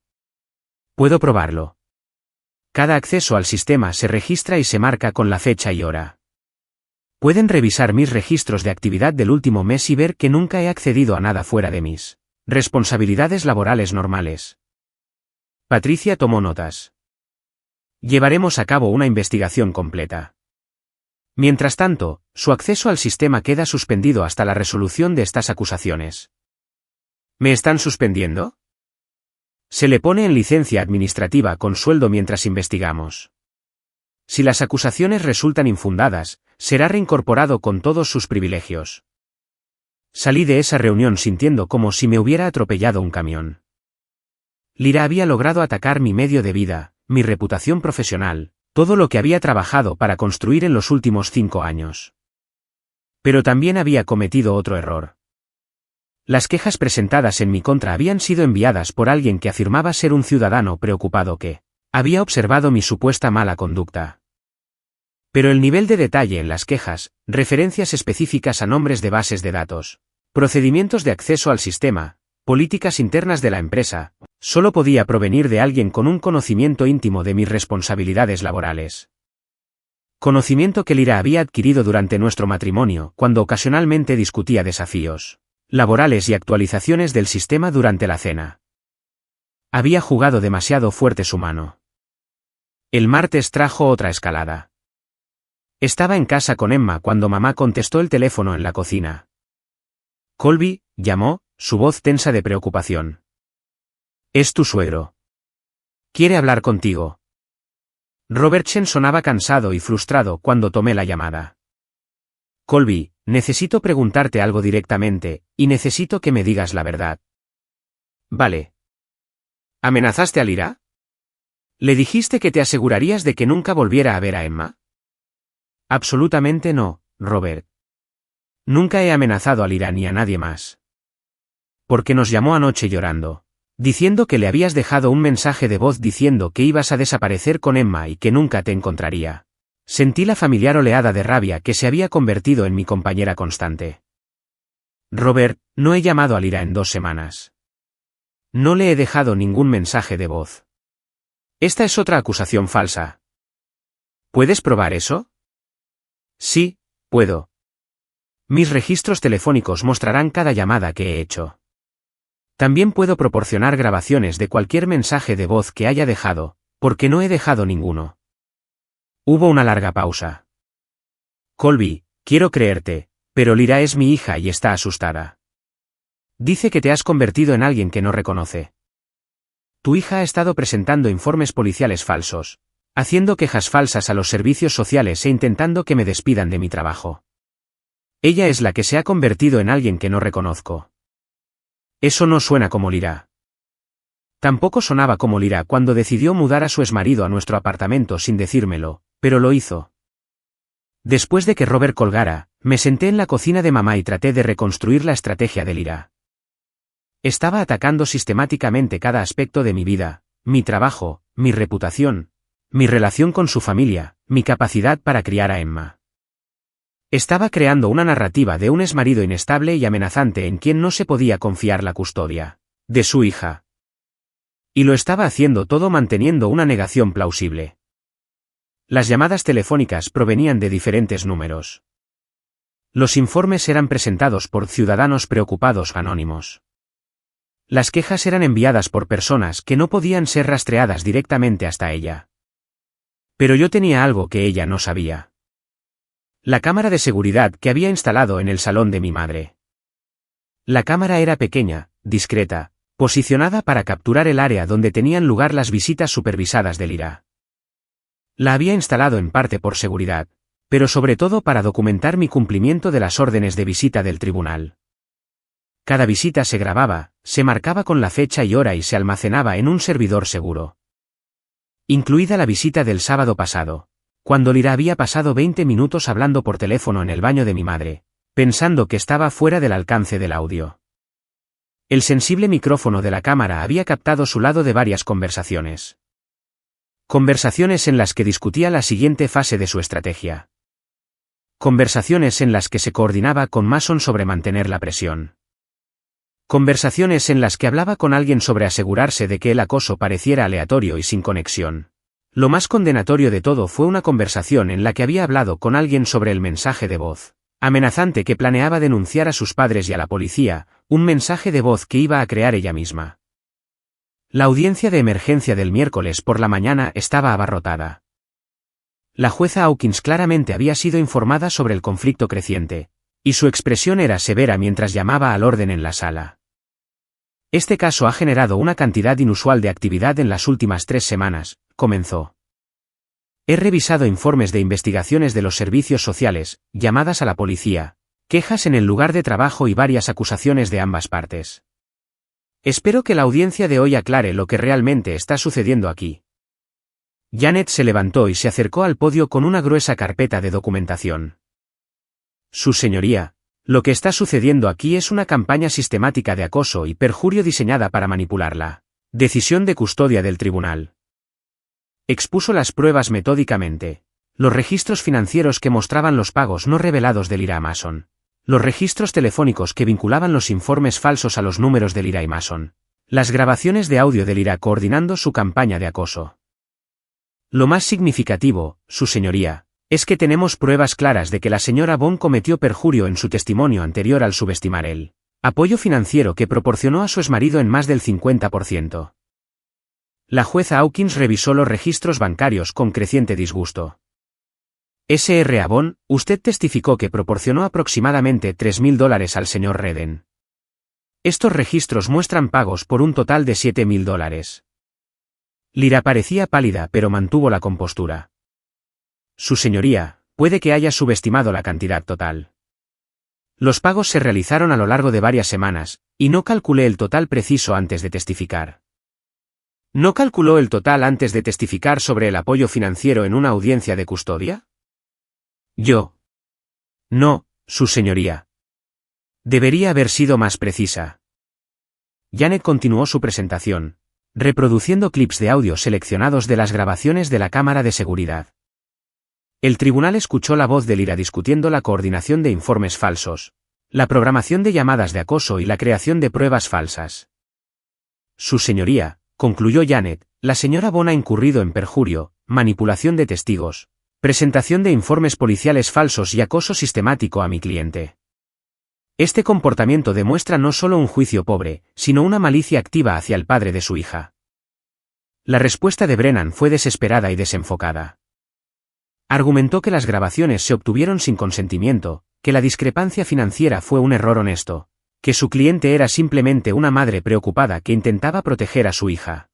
Puedo probarlo. Cada acceso al sistema se registra y se marca con la fecha y hora. Pueden revisar mis registros de actividad del último mes y ver que nunca he accedido a nada fuera de mis responsabilidades laborales normales. Patricia tomó notas. Llevaremos a cabo una investigación completa. Mientras tanto, su acceso al sistema queda suspendido hasta la resolución de estas acusaciones. ¿Me están suspendiendo? Se le pone en licencia administrativa con sueldo mientras investigamos. Si las acusaciones resultan infundadas, será reincorporado con todos sus privilegios. Salí de esa reunión sintiendo como si me hubiera atropellado un camión. Lira había logrado atacar mi medio de vida, mi reputación profesional, todo lo que había trabajado para construir en los últimos 5 años. Pero también había cometido otro error. Las quejas presentadas en mi contra habían sido enviadas por alguien que afirmaba ser un ciudadano preocupado que había observado mi supuesta mala conducta. Pero el nivel de detalle en las quejas, referencias específicas a nombres de bases de datos, procedimientos de acceso al sistema, políticas internas de la empresa, solo podía provenir de alguien con un conocimiento íntimo de mis responsabilidades laborales. Conocimiento que Lira había adquirido durante nuestro matrimonio, cuando ocasionalmente discutía desafíos laborales y actualizaciones del sistema durante la cena. Había jugado demasiado fuerte su mano. El martes trajo otra escalada. Estaba en casa con Emma cuando mamá contestó el teléfono en la cocina. Colby, llamó, su voz tensa de preocupación. Es tu suegro. Quiere hablar contigo. Robertson sonaba cansado y frustrado cuando tomé la llamada. Colby, necesito preguntarte algo directamente, y necesito que me digas la verdad. Vale. ¿Amenazaste a Lyra? ¿Le dijiste que te asegurarías de que nunca volviera a ver a Emma? Absolutamente no, Robert. Nunca he amenazado a Lyra ni a nadie más. Porque nos llamó anoche llorando, diciendo que le habías dejado un mensaje de voz diciendo que ibas a desaparecer con Emma y que nunca te encontraría. Sentí la familiar oleada de rabia que se había convertido en mi compañera constante. Robert, no he llamado a Lyra en 2 semanas. No le he dejado ningún mensaje de voz. Esta es otra acusación falsa. ¿Puedes probar eso? Sí, puedo. Mis registros telefónicos mostrarán cada llamada que he hecho. También puedo proporcionar grabaciones de cualquier mensaje de voz que haya dejado, porque no he dejado ninguno. Hubo una larga pausa. Colby, quiero creerte, pero Lyra es mi hija y está asustada. Dice que te has convertido en alguien que no reconoce. Tu hija ha estado presentando informes policiales falsos, haciendo quejas falsas a los servicios sociales e intentando que me despidan de mi trabajo. Ella es la que se ha convertido en alguien que no reconozco. Eso no suena como Lyra. Tampoco sonaba como Lyra cuando decidió mudar a su exmarido a nuestro apartamento sin decírmelo, pero lo hizo. Después de que Robert colgara, me senté en la cocina de mamá y traté de reconstruir la estrategia de Lyra. Estaba atacando sistemáticamente cada aspecto de mi vida, mi trabajo, mi reputación, mi relación con su familia, mi capacidad para criar a Emma. Estaba creando una narrativa de un exmarido inestable y amenazante en quien no se podía confiar la custodia de su hija. Y lo estaba haciendo todo manteniendo una negación plausible. Las llamadas telefónicas provenían de diferentes números. Los informes eran presentados por ciudadanos preocupados anónimos. Las quejas eran enviadas por personas que no podían ser rastreadas directamente hasta ella. Pero yo tenía algo que ella no sabía. La cámara de seguridad que había instalado en el salón de mi madre. La cámara era pequeña, discreta, posicionada para capturar el área donde tenían lugar las visitas supervisadas de Lyra. La había instalado en parte por seguridad, pero sobre todo para documentar mi cumplimiento de las órdenes de visita del tribunal. Cada visita se grababa, se marcaba con la fecha y hora y se almacenaba en un servidor seguro. Incluida la visita del sábado pasado, cuando Lyra había pasado 20 minutos hablando por teléfono en el baño de mi madre, pensando que estaba fuera del alcance del audio. El sensible micrófono de la cámara había captado su lado de varias conversaciones. Conversaciones en las que discutía la siguiente fase de su estrategia. Conversaciones en las que se coordinaba con Mason sobre mantener la presión. Conversaciones en las que hablaba con alguien sobre asegurarse de que el acoso pareciera aleatorio y sin conexión. Lo más condenatorio de todo fue una conversación en la que había hablado con alguien sobre el mensaje de voz amenazante que planeaba denunciar a sus padres y a la policía, un mensaje de voz que iba a crear ella misma. La audiencia de emergencia del miércoles por la mañana estaba abarrotada. La jueza Hawkins claramente había sido informada sobre el conflicto creciente, y su expresión era severa mientras llamaba al orden en la sala. Este caso ha generado una cantidad inusual de actividad en las últimas 3 semanas, comenzó. He revisado informes de investigaciones de los servicios sociales, llamadas a la policía, quejas en el lugar de trabajo y varias acusaciones de ambas partes. Espero que la audiencia de hoy aclare lo que realmente está sucediendo aquí. Janet se levantó y se acercó al podio con una gruesa carpeta de documentación. Su señoría, lo que está sucediendo aquí es una campaña sistemática de acoso y perjurio diseñada para manipularla. Decisión de custodia del tribunal. Expuso las pruebas metódicamente. Los registros financieros que mostraban los pagos no revelados de Lyra a Mason. Los registros telefónicos que vinculaban los informes falsos a los números de Lyra y Mason. Las grabaciones de audio de Lyra coordinando su campaña de acoso. Lo más significativo, su señoría, es que tenemos pruebas claras de que la señora Bond cometió perjurio en su testimonio anterior al subestimar el apoyo financiero que proporcionó a su exmarido en más del 50%. La jueza Hawkins revisó los registros bancarios con creciente disgusto. Sr. Bond, usted testificó que proporcionó aproximadamente $3.000 al señor Redden. Estos registros muestran pagos por un total de $7.000. Lyra parecía pálida pero mantuvo la compostura. Su señoría, puede que haya subestimado la cantidad total. Los pagos se realizaron a lo largo de varias semanas, y no calculé el total preciso antes de testificar. ¿No calculó el total antes de testificar sobre el apoyo financiero en una audiencia de custodia? Yo. No, su señoría. Debería haber sido más precisa. Janet continuó su presentación, reproduciendo clips de audio seleccionados de las grabaciones de la cámara de seguridad. El tribunal escuchó la voz de Lyra discutiendo la coordinación de informes falsos, la programación de llamadas de acoso y la creación de pruebas falsas. Su señoría, concluyó Janet, la señora Bond ha incurrido en perjurio, manipulación de testigos, presentación de informes policiales falsos y acoso sistemático a mi cliente. Este comportamiento demuestra no solo un juicio pobre, sino una malicia activa hacia el padre de su hija. La respuesta de Brennan fue desesperada y desenfocada. Argumentó que las grabaciones se obtuvieron sin consentimiento, que la discrepancia financiera fue un error honesto, que su cliente era simplemente una madre preocupada que intentaba proteger a su hija.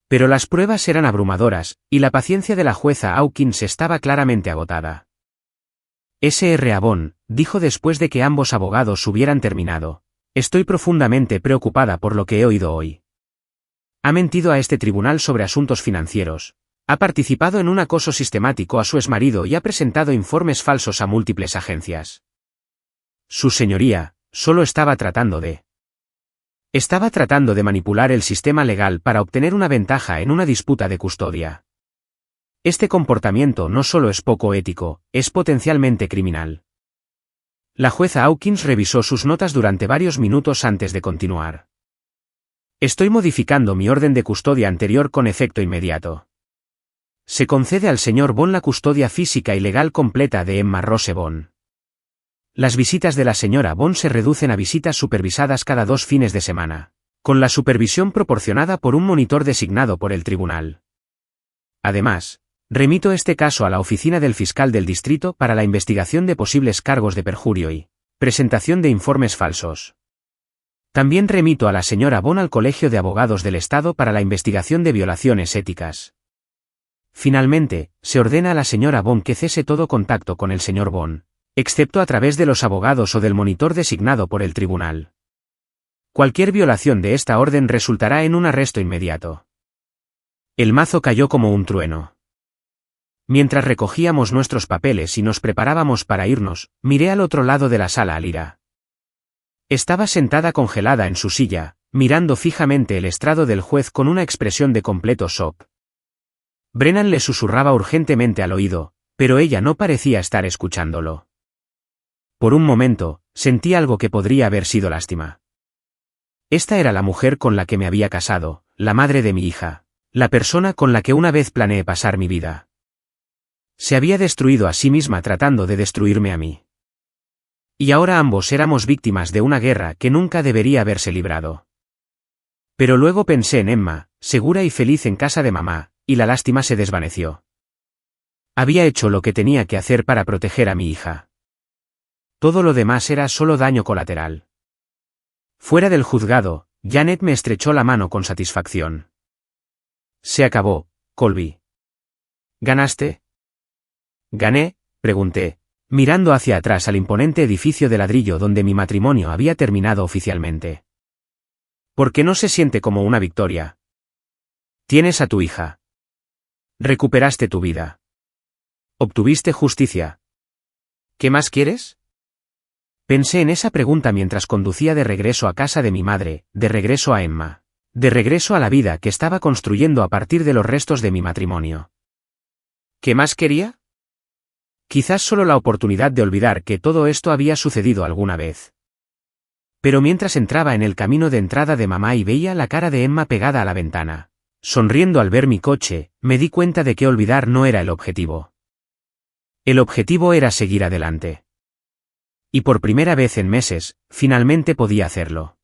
Pero las pruebas eran abrumadoras, y la paciencia de la jueza Hawkins estaba claramente agotada. Sra. Bond, dijo después de que ambos abogados hubieran terminado, estoy profundamente preocupada por lo que he oído hoy. Ha mentido a este tribunal sobre asuntos financieros, ha participado en un acoso sistemático a su exmarido y ha presentado informes falsos a múltiples agencias. Su señoría, solo estaba tratando de manipular el sistema legal para obtener una ventaja en una disputa de custodia. Este comportamiento no solo es poco ético, es potencialmente criminal. La jueza Hawkins revisó sus notas durante varios minutos antes de continuar. Estoy modificando mi orden de custodia anterior con efecto inmediato. Se concede al señor Bond la custodia física y legal completa de Emma Rose Bond. Las visitas de la señora Bond se reducen a visitas supervisadas cada 2 fines de semana, con la supervisión proporcionada por un monitor designado por el tribunal. Además, remito este caso a la oficina del fiscal del distrito para la investigación de posibles cargos de perjurio y presentación de informes falsos. También remito a la señora Bond al Colegio de Abogados del Estado para la investigación de violaciones éticas. Finalmente, se ordena a la señora Bond que cese todo contacto con el señor Bond, excepto a través de los abogados o del monitor designado por el tribunal. Cualquier violación de esta orden resultará en un arresto inmediato. El mazo cayó como un trueno. Mientras recogíamos nuestros papeles y nos preparábamos para irnos, miré al otro lado de la sala a Lyra. Estaba sentada congelada en su silla, mirando fijamente el estrado del juez con una expresión de completo shock. Brennan le susurraba urgentemente al oído, pero ella no parecía estar escuchándolo. Por un momento, sentí algo que podría haber sido lástima. Esta era la mujer con la que me había casado, la madre de mi hija, la persona con la que una vez planeé pasar mi vida. Se había destruido a sí misma tratando de destruirme a mí. Y ahora ambos éramos víctimas de una guerra que nunca debería haberse librado. Pero luego pensé en Emma, segura y feliz en casa de mamá, y la lástima se desvaneció. Había hecho lo que tenía que hacer para proteger a mi hija. Todo lo demás era solo daño colateral. Fuera del juzgado, Janet me estrechó la mano con satisfacción. Se acabó, Colby. ¿Ganaste? ¿Gané?, pregunté, mirando hacia atrás al imponente edificio de ladrillo donde mi matrimonio había terminado oficialmente. ¿Por qué no se siente como una victoria? Tienes a tu hija. Recuperaste tu vida. Obtuviste justicia. ¿Qué más quieres? Pensé en esa pregunta mientras conducía de regreso a casa de mi madre, de regreso a Emma, de regreso a la vida que estaba construyendo a partir de los restos de mi matrimonio. ¿Qué más quería? Quizás solo la oportunidad de olvidar que todo esto había sucedido alguna vez. Pero mientras entraba en el camino de entrada de mamá y veía la cara de Emma pegada a la ventana, sonriendo al ver mi coche, me di cuenta de que olvidar no era el objetivo. El objetivo era seguir adelante. Y por primera vez en meses, finalmente podía hacerlo.